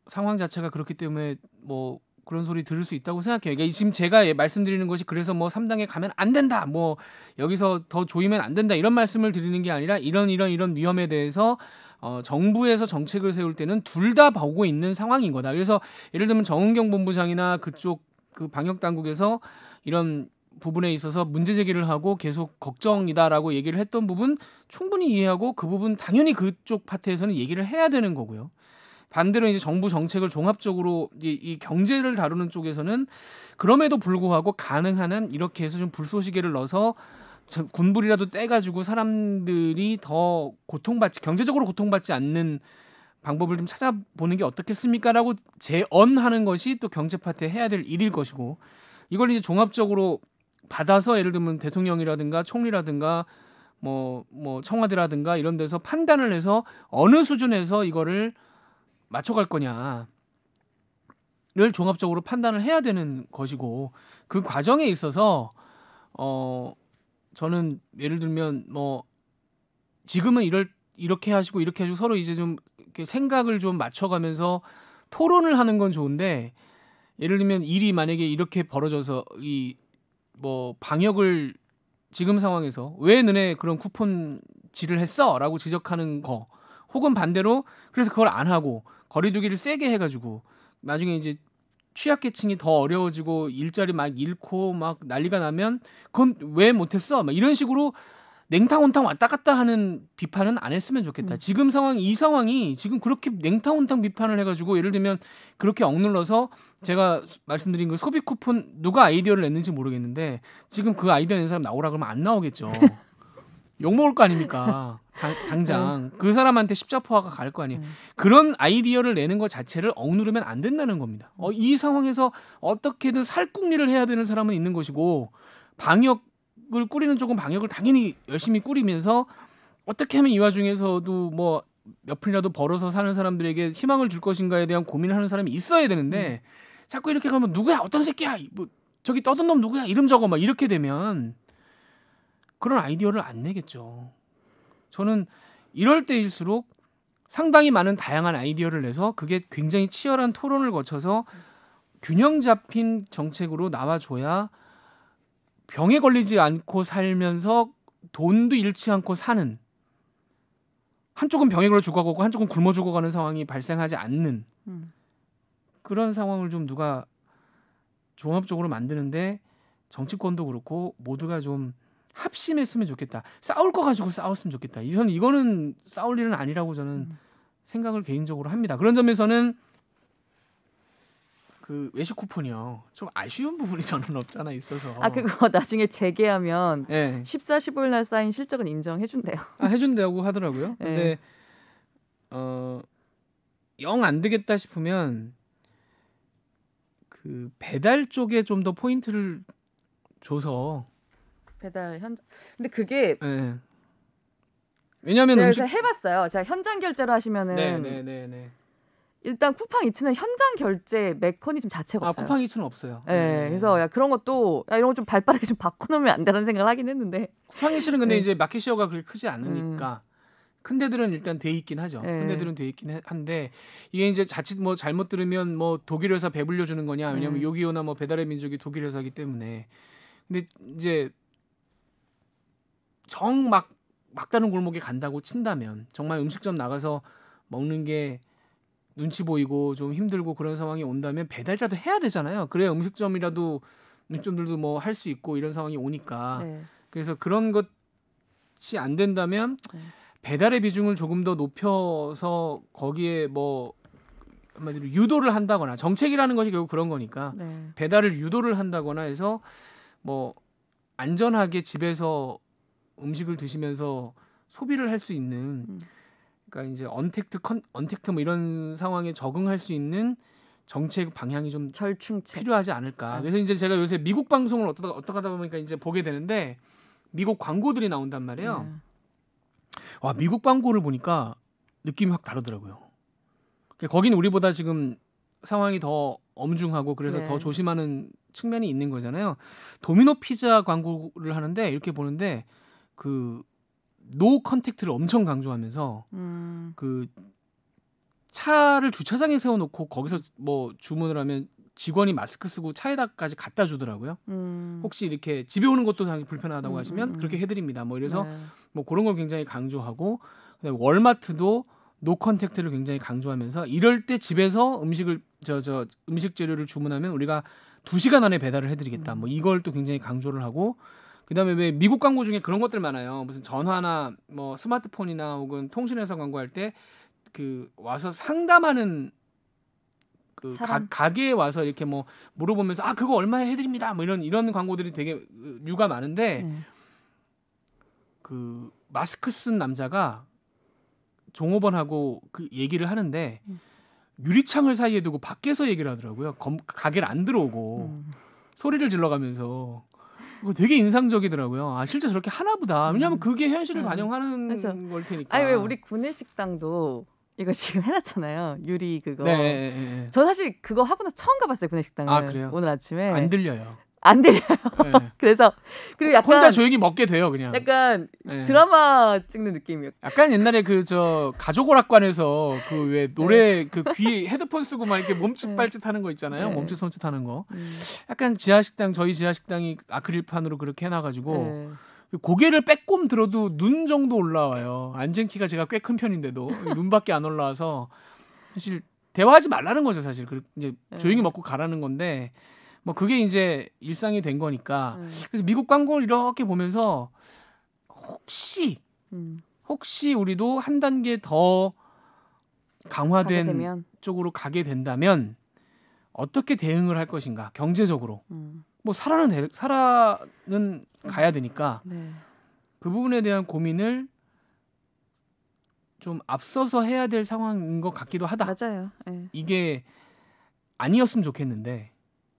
상황 자체가 그렇기 때문에 뭐 그런 소리 들을 수 있다고 생각해요. 그러니까 지금 제가 말씀드리는 것이 그래서 뭐 3단계 가면 안 된다, 뭐 여기서 더 조이면 안 된다 이런 말씀을 드리는 게 아니라 이런 위험에 대해서 정부에서 정책을 세울 때는 둘 다 보고 있는 상황인 거다. 그래서 예를 들면 정은경 본부장이나 그쪽 그 방역 당국에서 이런 부분에 있어서 문제 제기를 하고 계속 걱정이다라고 얘기를 했던 부분 충분히 이해하고 그 부분 당연히 그쪽 파트에서는 얘기를 해야 되는 거고요. 반대로 이제 정부 정책을 종합적으로 이 경제를 다루는 쪽에서는 그럼에도 불구하고 가능한 한 이렇게 해서 좀 불쏘시개를 넣어서 군불이라도 떼가지고 사람들이 더 경제적으로 고통받지 않는 방법을 좀 찾아보는 게 어떻겠습니까라고 제언하는 것이 또 경제 파트에 해야 될 일일 것이고 이걸 이제 종합적으로 받아서 예를 들면 대통령이라든가 총리라든가 뭐 청와대라든가 이런 데서 판단을 해서 어느 수준에서 이거를 맞춰갈 거냐를 종합적으로 판단을 해야 되는 것이고 그 과정에 있어서 저는 예를 들면 뭐 지금은 이렇게 하시고 이렇게 하시고 서로 이제 좀 이렇게 생각을 좀 맞춰가면서 토론을 하는 건 좋은데 예를 들면 일이 만약에 이렇게 벌어져서 이 뭐 방역을 지금 상황에서 왜 너네 그런 쿠폰질을 했어라고 지적하는 거 혹은 반대로 그래서 그걸 안 하고 거리두기를 세게 해가지고 나중에 이제 취약계층이 더 어려워지고 일자리 막 잃고 막 난리가 나면 그건 왜 못했어? 막 이런 식으로 냉탕온탕 왔다 갔다 하는 비판은 안 했으면 좋겠다. 지금 이 상황이 지금 그렇게 냉탕온탕 비판을 해가지고 예를 들면 그렇게 억눌러서 제가 말씀드린 그 소비 쿠폰 누가 아이디어를 냈는지 모르겠는데 지금 그 아이디어 낸 사람 나오라 그러면 안 나오겠죠. 욕먹을 거 아닙니까? 당장 그 사람한테 십자포화가 갈 거 아니에요. 그런 아이디어를 내는 것 자체를 억누르면 안 된다는 겁니다. 이 상황에서 어떻게든 살궁리를 해야 되는 사람은 있는 것이고 방역을 꾸리는 쪽은 방역을 당연히 열심히 꾸리면서 어떻게 하면 이 와중에서도 뭐 몇 푼이라도 벌어서 사는 사람들에게 희망을 줄 것인가에 대한 고민을 하는 사람이 있어야 되는데 자꾸 이렇게 가면 누구야 어떤 새끼야 뭐 저기 떠든 놈 누구야 이름 적어 막 이렇게 되면 그런 아이디어를 안 내겠죠. 저는 이럴 때일수록 상당히 많은 다양한 아이디어를 내서 그게 굉장히 치열한 토론을 거쳐서 균형 잡힌 정책으로 나와줘야 병에 걸리지 않고 살면서 돈도 잃지 않고 사는 한쪽은 병에 걸려 죽어가고 한쪽은 굶어 죽어가는 상황이 발생하지 않는 그런 상황을 좀 누가 종합적으로 만드는데 정치권도 그렇고 모두가 좀 합심했으면 좋겠다. 싸울 거 가지고 싸웠으면 좋겠다. 이거는 싸울 일은 아니라고 저는 생각을 개인적으로 합니다. 그런 점에서는 그 외식 쿠폰이요. 좀 아쉬운 부분이 저는 없잖아 있어서. 그거 나중에 재개하면 네. 14, 15일 날 쌓인 실적은 인정해준대요. 해준다고 하더라고요. 근데 영 안 되겠다 싶으면 그 배달 쪽에 좀 더 포인트를 줘서 배달 현장. 근데 그게 왜냐하면 제가 해봤어요. 제가 현장 결제로 하시면은 네네네. 일단 쿠팡 이츠는 현장 결제 메커니즘 자체가 없어요. 쿠팡 이츠는 없어요. 네. 그래서 그런 것도 이런 거 좀 발빠르게 좀 바꿔놓으면 안 되는 생각을 하긴 했는데. 쿠팡 이츠는 근데 이제 마켓 시어가 그렇게 크지 않으니까 큰 데들은 일단 돼 있긴 하죠. 큰 데들은 돼 있긴 한데 이게 이제 자칫 뭐 잘못 들으면 뭐 독일 회사 배불려 주는 거냐? 왜냐면 요기요나 뭐 배달의 민족이 독일 회사이기 때문에. 근데 이제 막다른 골목에 간다고 친다면 정말 음식점 나가서 먹는 게 눈치 보이고 좀 힘들고 그런 상황이 온다면 배달이라도 해야 되잖아요. 그래야 음식점들도 뭐 할 수 있고 이런 상황이 오니까. 그래서 그런 것이 안 된다면 배달의 비중을 조금 더 높여서 거기에 뭐 한마디로 유도를 한다거나 정책이라는 것이 결국 그런 거니까 배달을 유도를 한다거나 해서 뭐 안전하게 집에서 음식을 드시면서 소비를 할 수 있는 그러니까 이제 언택트 뭐 이런 상황에 적응할 수 있는 정책 방향이 좀 절충책 필요하지 않을까. 그래서 이제 제가 요새 미국 방송을 어떻게 하다 보니까 이제 보게 되는데 미국 광고들이 나온단 말이에요. 와, 미국 광고를 보니까 느낌이 확 다르더라고요. 거기는 우리보다 지금 상황이 더 엄중하고 그래서 더 조심하는 측면이 있는 거잖아요. 도미노 피자 광고를 하는데 이렇게 보는데 그 노 컨택트를 엄청 강조하면서 그 차를 주차장에 세워놓고 거기서 뭐 주문을 하면 직원이 마스크 쓰고 차에다까지 갖다 주더라고요. 혹시 이렇게 집에 오는 것도 당연히 불편하다고 하시면 그렇게 해드립니다. 뭐 이래서 뭐 그런 걸 굉장히 강조하고 그다음에 월마트도 노 컨택트를 굉장히 강조하면서 이럴 때 집에서 음식 재료를 주문하면 우리가 2시간 안에 배달을 해드리겠다. 뭐 이걸 또 굉장히 강조를 하고 그다음에 왜 미국 광고 중에 그런 것들 많아요. 무슨 전화나 뭐 스마트폰이나 혹은 통신회사 광고할 때 그 와서 상담하는 그 가게에 와서 이렇게 뭐 물어보면서 그거 얼마에 해드립니다. 뭐 이런 광고들이 되게 류가 많은데 그 마스크 쓴 남자가 종업원하고 그 얘기를 하는데 유리창을 사이에 두고 밖에서 얘기를 하더라고요. 가게를 안 들어오고 소리를 질러가면서 되게 인상적이더라고요. 실제 저렇게 하나보다. 왜냐하면 그게 현실을 반영하는 걸 테니까. 왜 우리 구내식당도 이거 지금 해놨잖아요. 유리 그거. 네. 저 사실 그거 하고 나서 처음 가봤어요. 구내식당을. 그래요? 오늘 아침에. 안 들려요. 안 들려요. 그래서 그리고 약간 혼자 조용히 먹게 돼요, 그냥. 약간 드라마 찍는 느낌이요. 약간 옛날에 그 가족 오락관에서 그 왜 노래 그 귀에 헤드폰 쓰고 막 이렇게 몸짓 발짓 하는 거 있잖아요. 몸짓 손짓 하는 거. 약간 저희 지하식당이 아크릴판으로 그렇게 해놔가지고 고개를 빼꼼 들어도 눈 정도 올라와요. 앉은 키가 제가 꽤 큰 편인데도 눈밖에 안 올라와서 사실 대화하지 말라는 거죠, 사실. 이제 조용히 먹고 가라는 건데. 뭐 그게 이제 일상이 된 거니까. 그래서 미국 광고를 이렇게 보면서 혹시 우리도 한 단계 더 강화된 쪽으로 가게 된다면 어떻게 대응을 할 것인가? 경제적으로 뭐 살아는 가야 되니까 네. 그 부분에 대한 고민을 좀 앞서서 해야 될 상황인 것 같기도 하다. 맞아요. 네. 이게 아니었으면 좋겠는데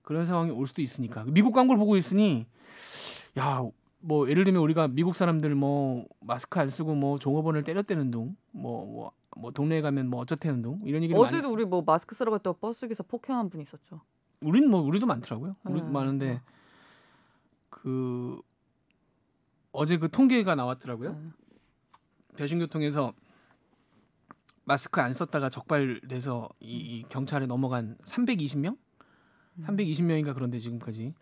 그런 상황이 올 수도 있으니까. 미국 광고를 보고 있으니 야, 뭐 예를 들면 우리가 미국 사람들 뭐 마스크 안 쓰고 뭐 종업원을 때렸대는 둥, 뭐 동네에 가면 뭐 어쩌대는 둥 이런 얘기를 어제도 우리 뭐 마스크 쓰러 갔다가 버스기사 폭행한 분 있었죠. 우리도 많더라고요. 우리도 많은데 그 어제 그 통계가 나왔더라고요. 대중교통에서 마스크 안 썼다가 적발돼서 이 경찰에 넘어간 320명? 320명인가 그런데 지금까지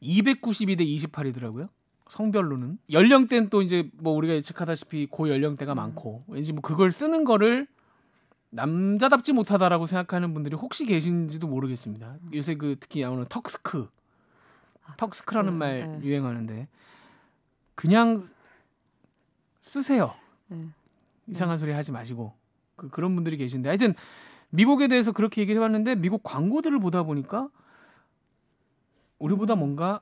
292대 28이더라고요. 성별로는 연령대는 또 이제 뭐 우리가 예측하다시피 고연령대가 많고 왠지 뭐 그걸 쓰는 거를 남자답지 못하다라고 생각하는 분들이 혹시 계신지도 모르겠습니다. 요새 그 특히 나오는 턱스크라는 말 유행하는데 그냥 쓰세요. 이상한 소리 하지 마시고 그런 분들이 계신데 하여튼 미국에 대해서 그렇게 얘기를 해봤는데 미국 광고들을 보다 보니까 우리보다 뭔가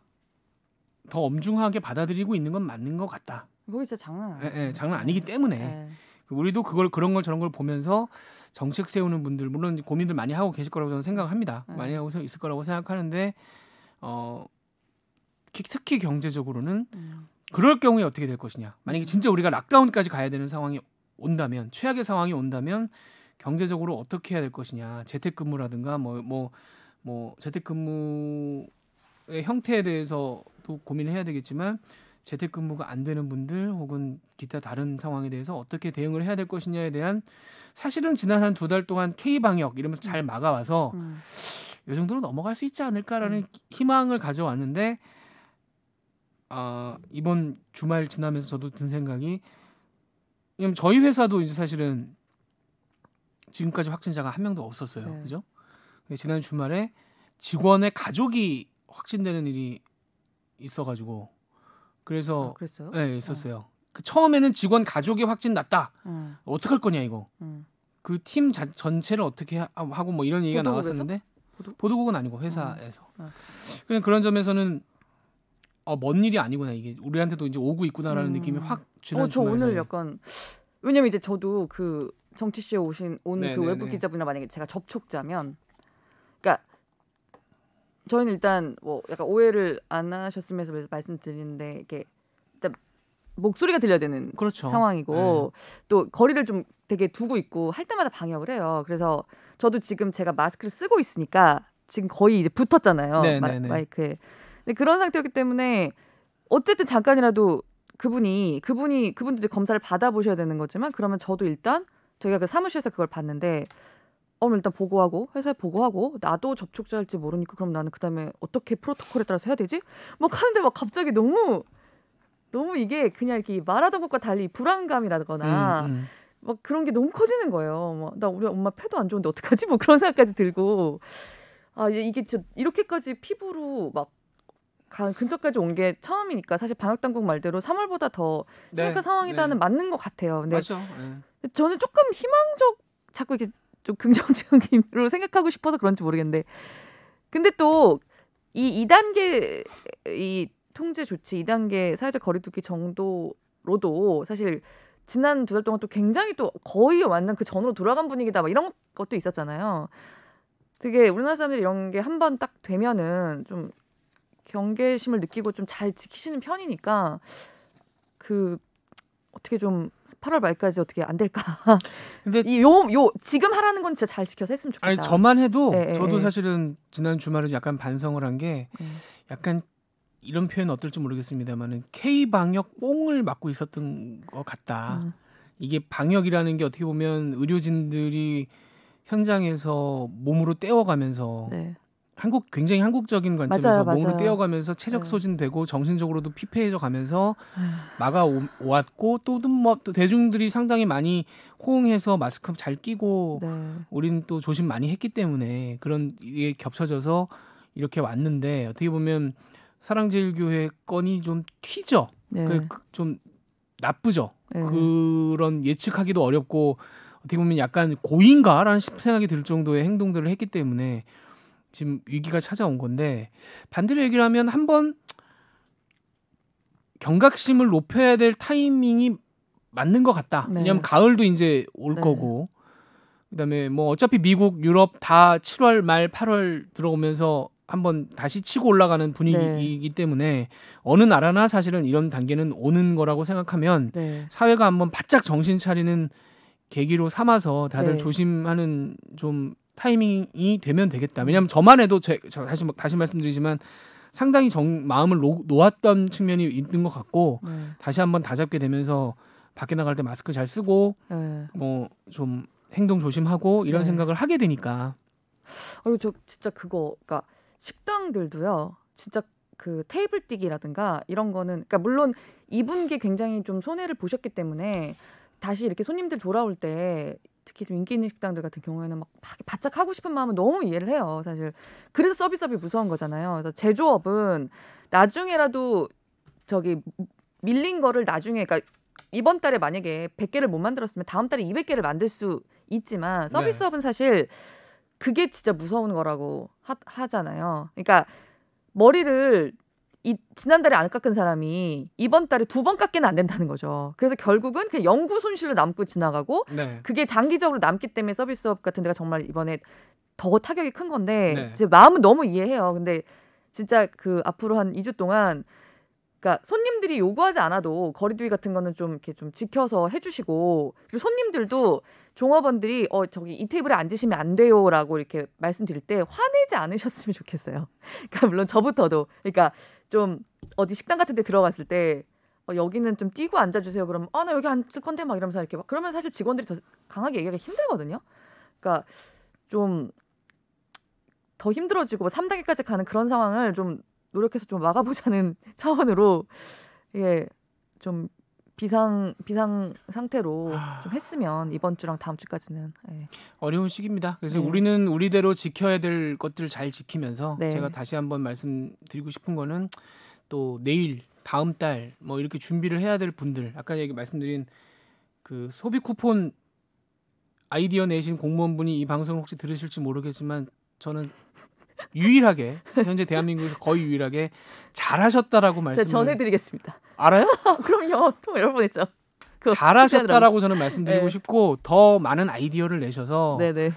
더 엄중하게 받아들이고 있는 건 맞는 것 같다. 그거 진짜 장난 아니에요. 장난 아니기 때문에 우리도 그런 걸 저런 걸 보면서 정책 세우는 분들 물론 고민들 많이 하고 계실 거라고 저는 생각합니다. 많이 하고 있을 거라고 생각하는데 특히 경제적으로는 그럴 경우에 어떻게 될 것이냐. 만약에 진짜 우리가 락다운까지 가야 되는 상황이 온다면 최악의 상황이 온다면 경제적으로 어떻게 해야 될 것이냐. 재택근무라든가 뭐 재택근무의 형태에 대해서도 고민을 해야 되겠지만 재택근무가 안 되는 분들 혹은 기타 다른 상황에 대해서 어떻게 대응을 해야 될 것이냐에 대한 사실은 지난 한 2달 동안 K방역 이러면서 잘 막아와서 이 정도로 넘어갈 수 있지 않을까라는 희망을 가져왔는데 이번 주말 지나면서 저도 든 생각이 왜냐면 저희 회사도 이제 사실은 지금까지 확진자가 한 명도 없었어요. 그죠? 근데 지난 주말에 직원의 가족이 확진되는 일이 있어가지고 그래서 그랬어요? 네, 있었어요. 그 처음에는 직원 가족이 확진 났다. 어떡할 거냐 이거. 그 팀 전체를 어떻게 하고 뭐 이런 얘기가 보도국에서? 나왔었는데 보도국은 아니고 회사에서. 그런 점에서는 먼 일이 아니구나 이게 우리한테도 이제 오고 있구나라는 느낌이 확 지난 저 오늘 주말에. 약간 왜냐면 이제 저도 그 정치쇼에 온 그 외부 기자분이랑 만약에 제가 접촉자면, 그러니까 저희는 일단 뭐 약간 오해를 안 하셨으면 해서 말씀드리는데 이게 일단 목소리가 들려야 되는 그렇죠. 상황이고 또 거리를 좀 되게 두고 있고 할 때마다 방역을 해요. 그래서 저도 지금 제가 마스크를 쓰고 있으니까 지금 거의 이제 붙었잖아요. 마이크에. 근데 그런 상태였기 때문에 어쨌든 잠깐이라도 그분도 이제 검사를 받아보셔야 되는 거지만 그러면 저도 일단 저희가 그 사무실에서 그걸 봤는데 일단 보고하고 회사에 보고하고 나도 접촉자일지 모르니까 그럼 나는 그다음에 어떻게 프로토콜에 따라서 해야 되지? 막 하는데 막 갑자기 너무 이게 그냥 이렇게 말하던 것과 달리 불안감이라거나 막 그런 게 너무 커지는 거예요. 나 우리 엄마 폐도 안 좋은데 어떡하지? 뭐 그런 생각까지 들고 이게 진짜 이렇게까지 피부로 막 근처까지 온 게 처음이니까 사실 방역당국 말대로 3월보다 더 심각한 상황이다는 맞는 것 같아요. 근데 맞죠. 저는 조금 자꾸 이렇게 좀 긍정적인으로 생각하고 싶어서 그런지 모르겠는데 근데 또 이 2단계 이 통제 조치 2단계 사회적 거리두기 정도로도 사실 지난 2달 동안 또 굉장히 또 거의 완전 그 전으로 돌아간 분위기다 막 이런 것도 있었잖아요. 되게 우리나라 사람들이 이런 게 한 번 딱 되면은 좀 경계심을 느끼고 좀 잘 지키시는 편이니까 어떻게 좀 8월 말까지 어떻게 안 될까? 근데 지금 하라는 건 진짜 잘 지켜서 했으면 좋겠다. 아니 저만 해도 저도 사실은 지난 주말에 약간 반성을 한 게 약간 이런 표현 어떨지 모르겠습니다만은 K 방역 뽕을 맞고 있었던 것 같다. 이게 방역이라는 게 어떻게 보면 의료진들이 현장에서 몸으로 떼어가면서 굉장히 한국적인 관점에서 몸으로 떼어가면서 체력 소진되고 정신적으로도 피폐해져 가면서 막아왔고 또 대중들이 상당히 많이 호응해서 마스크 잘 끼고 우리는 또 조심 많이 했기 때문에 그런 게 겹쳐져서 이렇게 왔는데 어떻게 보면 사랑제일교회 건이 좀 튀죠. 좀 나쁘죠. 그런 예측하기도 어렵고 어떻게 보면 약간 고의인가라는 생각이 들 정도의 행동들을 했기 때문에 지금 위기가 찾아온 건데 반대로 얘기를 하면 한번 경각심을 높여야 될 타이밍이 맞는 것 같다. 네. 왜냐하면 가을도 이제 올 네. 거고 그다음에 뭐 어차피 미국, 유럽 다 7월 말 8월 들어오면서 한번 다시 치고 올라가는 분위기이기 때문에 어느 나라나 사실은 이런 단계는 오는 거라고 생각하면 네. 사회가 한번 바짝 정신 차리는 계기로 삼아서 다들 네. 조심하는 좀 타이밍이 되면 되겠다. 왜냐하면 저만 해도 저 다시 말씀드리지만 상당히 마음을 놓았던 측면이 있는 것 같고 네. 다시 한번 다잡게 되면서 밖에 나갈 때 마스크 잘 쓰고 네. 뭐 좀 행동 조심하고 이런 네. 생각을 하게 되니까. 그리고 저 진짜 그거, 그러니까 식당들도요. 진짜 그 테이블 뛰기라든가 이런 거는, 그러니까 물론 2분기 굉장히 좀 손해를 보셨기 때문에 다시 이렇게 손님들 돌아올 때 특히 좀 인기 있는 식당들 같은 경우에는 막 바짝 하고 싶은 마음은 너무 이해를 해요, 사실. 그래서 서비스업이 무서운 거잖아요. 그래서 제조업은 나중에라도 저기 밀린 거를 나중에, 그러니까 이번 달에 만약에 100개를 못 만들었으면 다음 달에 200개를 만들 수 있지만 서비스업은 사실 그게 진짜 무서운 거라고 하잖아요. 그러니까 머리를 지난달에 안 깎은 사람이 이번 달에 2번 깎기는 안 된다는 거죠. 그래서 결국은 그냥 영구 손실로 남고 지나가고 네. 그게 장기적으로 남기 때문에 서비스업 같은 데가 정말 이번에 더 타격이 큰 건데 네. 제 마음은 너무 이해해요. 근데 진짜 그 앞으로 한 2주 동안 그러니까 손님들이 요구하지 않아도 거리두기 같은 거는 좀 이렇게 좀 지켜서 해주시고, 그리고 손님들도 종업원들이 저기 이 테이블에 앉으시면 안 돼요라고 이렇게 말씀드릴 때 화내지 않으셨으면 좋겠어요. 그러니까 물론 저부터도, 그러니까 좀 어디 식당 같은 데 들어갔을 때 여기는 좀 뛰고 앉아주세요. 그러면 나 여기 앉을 건데 막 이러면서 이렇게 막 그러면 사실 직원들이 더 강하게 얘기하기 힘들거든요. 그러니까 좀 더 힘들어지고 3단계까지 가는 그런 상황을 좀 노력해서 좀 막아보자는 차원으로 예, 좀 비상 상태로 좀 했으면 이번 주랑 다음 주까지는. 예. 어려운 시기입니다. 그래서 네. 우리는 우리대로 지켜야 될 것들을 잘 지키면서 네. 제가 다시 한번 말씀드리고 싶은 거는 또 내일, 다음 달 뭐 이렇게 준비를 해야 될 분들, 아까 말씀드린 그 소비 쿠폰 아이디어 내신 공무원분이 이 방송을 혹시 들으실지 모르겠지만 저는 유일하게 현재 대한민국에서 거의 유일하게 잘하셨다라고 제가 말씀을 전해드리겠습니다. 알아요? 그럼요. 또 여러 번 했죠. 잘하셨다라고 저는 말씀드리고 네. 싶고 더 많은 아이디어를 내셔서 네네.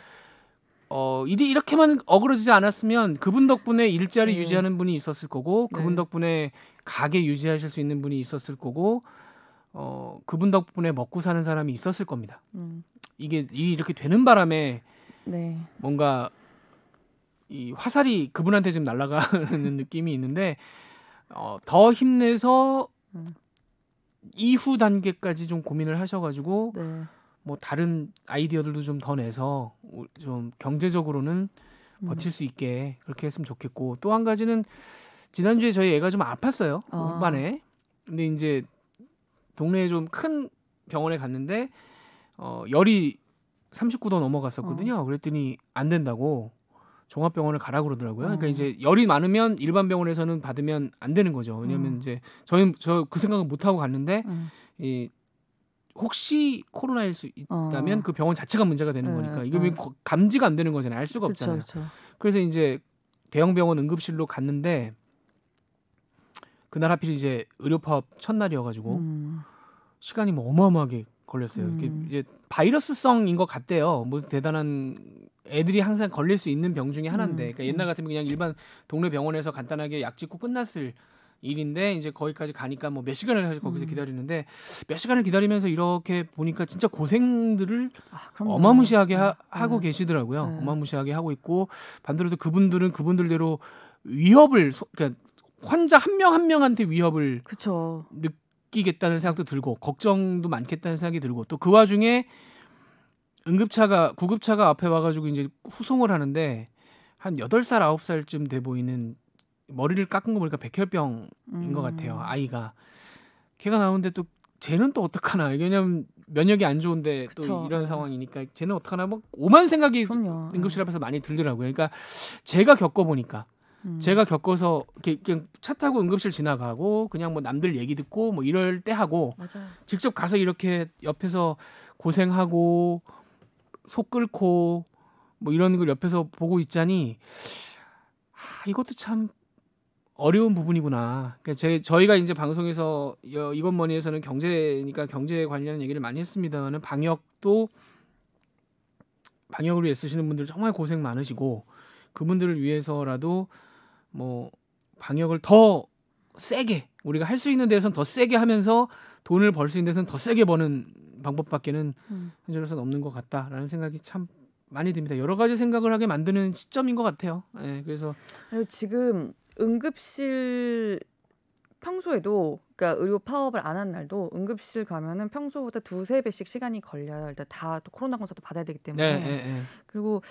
이렇게만 어그러지지 않았으면 그분 덕분에 일자리 네. 유지하는 분이 있었을 거고 그분 네. 덕분에 가게 유지하실 수 있는 분이 있었을 거고 그분 덕분에 먹고 사는 사람이 있었을 겁니다. 이게 일이 이렇게 되는 바람에 네. 뭔가 이 화살이 그분한테 지금 날아가는 느낌이 있는데 더 힘내서 이후 단계까지 좀 고민을 하셔가지고 네. 뭐 다른 아이디어들도 좀 더 내서 좀 경제적으로는 버틸 수 있게 그렇게 했으면 좋겠고, 또 한 가지는 지난주에 저희 애가 좀 아팠어요. 후반에. 근데 이제 동네에 좀 큰 병원에 갔는데 열이 39도 넘어갔었거든요. 그랬더니 안 된다고 종합병원을 가라고 그러더라고요. 그러니까 이제 열이 많으면 일반 병원에서는 받으면 안 되는 거죠. 왜냐면 이제 저 그 생각은 못 하고 갔는데 혹시 코로나일 수 있다면 그 병원 자체가 문제가 되는 거니까 이게 감지가 안 되는 거잖아요. 알 수가 없잖아요. 그쵸. 그래서 이제 대형 병원 응급실로 갔는데 그날 하필 이제 의료파업 첫날이어가지고 시간이 뭐 어마어마하게 걸렸어요. 이게 이제 바이러스성인 것 같대요. 뭐 대단한 애들이 항상 걸릴 수 있는 병 중에 하나인데, 그러니까 옛날 같으면 그냥 일반 동네 병원에서 간단하게 약 찍고 끝났을 일인데 이제 거기까지 가니까 뭐 몇 시간을 사실 거기서 기다리는데 몇 시간을 기다리면서 이렇게 보니까 진짜 고생들을 어마무시하게 하고 계시더라고요. 어마무시하게 하고 있고 반대로도 그분들은 그분들대로 위협을 그러니까 환자 한 명 한 명한테 위협을 그쵸. 느끼겠다는 생각도 들고 걱정도 많겠다는 생각이 들고, 또 그 와중에 구급차가 앞에 와가지고 이제 후송을 하는데 한 8살 9살쯤 돼 보이는 머리를 깎은 거 보니까 백혈병인 것 같아요. 아이가 걔가 나오는데 또 쟤는 또 어떡하나, 왜냐면 면역이 안 좋은데 또 그쵸. 이런 상황이니까 쟤는 어떡하나 뭐 오만 생각이 그럼요. 응급실 앞에서 많이 들더라고요. 그러니까 제가 겪어보니까 제가 겪어서 이렇게 그냥 차 타고 응급실 지나가고 그냥 뭐 남들 얘기 듣고 뭐 이럴 때 하고 맞아요. 직접 가서 이렇게 옆에서 고생하고 속 끓고 뭐 이런 걸 옆에서 보고 있자니 이것도 참 어려운 부분이구나. 그러니까 저희가 이제 방송에서 이번 머니에서는 경제니까 경제 관련 얘기를 많이 했습니다만은 방역을 위해 쓰시는 분들 정말 고생 많으시고 그분들을 위해서라도 뭐 방역을 더 세게 우리가 할 수 있는 데서는 더 세게 하면서 돈을 벌 수 있는 데서는 더 세게 버는 방법밖에는 현재로서는 없는 것 같다라는 생각이 참 많이 듭니다. 여러 가지 생각을 하게 만드는 시점인 것 같아요. 네, 그래서 지금 응급실 평소에도 그러니까 의료 파업을 안 한 날도 응급실 가면은 평소보다 2-3배씩 시간이 걸려요. 일단 다 또 코로나 검사도 받아야 되기 때문에. 그리고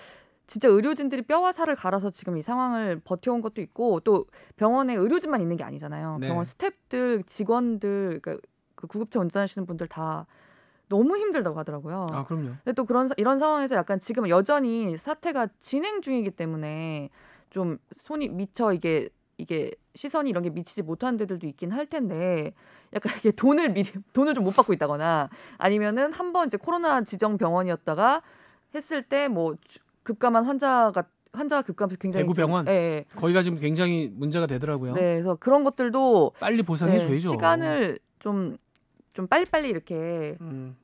진짜 의료진들이 뼈와 살을 갈아서 지금 이 상황을 버텨온 것도 있고 또 병원에 의료진만 있는 게 아니잖아요. 네. 병원 스태프들, 직원들, 그러니까 그 구급차 운전하시는 분들 다 너무 힘들다고 하더라고요. 아 그럼요. 근데 또 이런 상황에서 약간 지금 여전히 사태가 진행 중이기 때문에 좀 손이 미쳐 이게 시선이 이런 게 미치지 못하는 데들도 있긴 할 텐데 약간 이게 돈을 좀 못 받고 있다거나 아니면은 한번 이제 코로나 지정 병원이었다가 했을 때 뭐 급감한 환자가 급감해서 굉장히 대구병원 예. 거기가 지금 굉장히 문제가 되더라고요. 네, 그래서 그런 것들도 빨리 보상해줘야죠. 시간을 좀 빨리빨리 이렇게 좀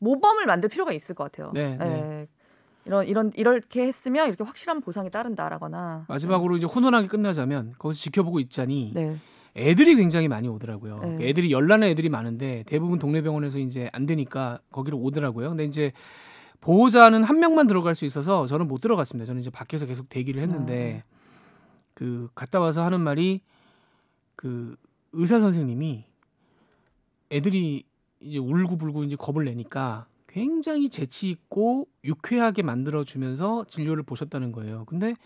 모범을 만들 필요가 있을 것 같아요. 네. 이렇게 했으면 이렇게 확실한 보상이 따른다라거나. 마지막으로 이제 훈훈하게 끝나자면 거기서 지켜보고 있자니 네. 애들이 굉장히 많이 오더라고요. 네. 애들이 열나는 애들이 많은데 대부분 동네 병원에서 이제 안 되니까 거기로 오더라고요. 근데 이제 보호자는 한 명만 들어갈 수 있어서 저는 못 들어갔습니다. 저는 이제 밖에서 계속 대기를 했는데 그 갔다 와서 하는 말이 그 의사 선생님이 애들이 이제 울고불고 이제 겁을 내니까 굉장히 재치 있고 유쾌하게 만들어 주면서 진료를 보셨다는 거예요. 근데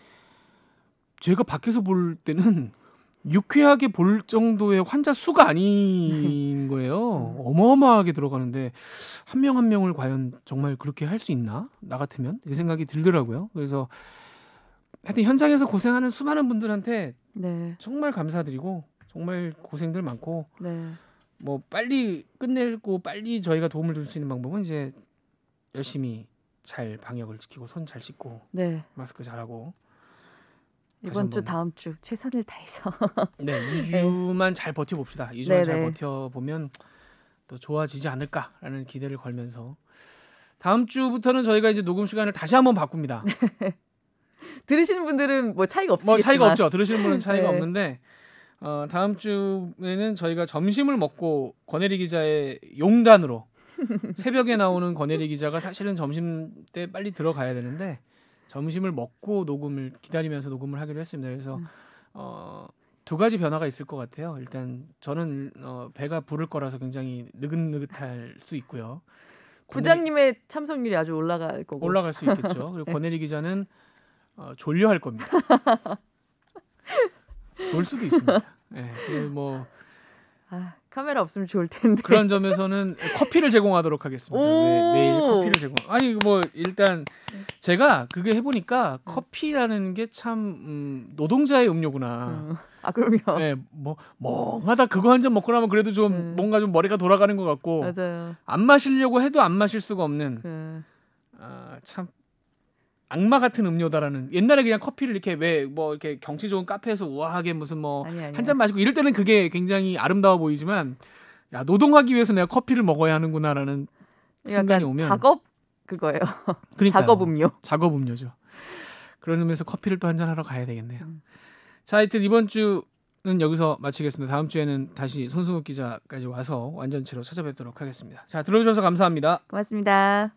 제가 밖에서 볼 때는 유쾌하게 볼 정도의 환자 수가 아닌 거예요. 어마어마하게 들어가는데 한 명 한 명을 과연 정말 그렇게 할 수 있나? 나 같으면? 이 생각이 들더라고요. 그래서 하여튼 현장에서 고생하는 수많은 분들한테 정말 감사드리고 정말 고생들 많고 뭐 빨리 끝내고 빨리 저희가 도움을 줄 수 있는 방법은 이제 열심히 잘 방역을 지키고 손 잘 씻고 마스크 잘하고 이번 주 다음 주 최선을 다해서 2주만 잘 버텨봅시다. 2주만 잘 버텨보면 또 좋아지지 않을까라는 기대를 걸면서 다음 주부터는 저희가 이제 녹음 시간을 다시 한번 바꿉니다. 들으시는 분들은 뭐 차이가 없으시겠지만 차이가 없죠. 들으시는 분은 차이가 없는데 다음 주에는 저희가 점심을 먹고 권혜리 기자의 용단으로 새벽에 나오는 권혜리 기자가 사실은 점심 때 빨리 들어가야 되는데 점심을 먹고 녹음을 기다리면서 녹음을 하기로 했습니다. 그래서 두 가지 변화가 있을 것 같아요. 일단 저는 배가 부를 거라서 굉장히 느긋느긋할 수 있고요. 부장님의 참석률이 아주 올라갈 수 있겠죠. 그리고 권혜리 기자는 졸려할 겁니다. 졸 수도 있습니다. 뭐 카메라 없으면 좋을 텐데. 그런 점에서는 커피를 제공하도록 하겠습니다. 매일 커피를 제공. 아니 뭐 일단 제가 그게 해보니까 커피라는 게 참 노동자의 음료구나. 그럼요. 네, 뭐 멍하다 그거 한 잔 먹고 나면 그래도 좀 뭔가 좀 머리가 돌아가는 것 같고. 맞아요. 안 마시려고 해도 안 마실 수가 없는. 참 악마 같은 음료다라는. 옛날에 그냥 커피를 이렇게 이렇게 경치 좋은 카페에서 우아하게 무슨 한 잔 마시고 이럴 때는 그게 굉장히 아름다워 보이지만 야 노동하기 위해서 내가 커피를 먹어야 하는구나라는 순간이 오면 작업 그거예요. 작업 음료. 작업 음료죠. 그런 의미에서 커피를 또 한 잔 하러 가야 되겠네요. 자, 하여튼 이번 주는 여기서 마치겠습니다. 다음 주에는 다시 손승욱 기자까지 와서 완전체로 찾아뵙도록 하겠습니다. 자, 들어주셔서 감사합니다. 고맙습니다.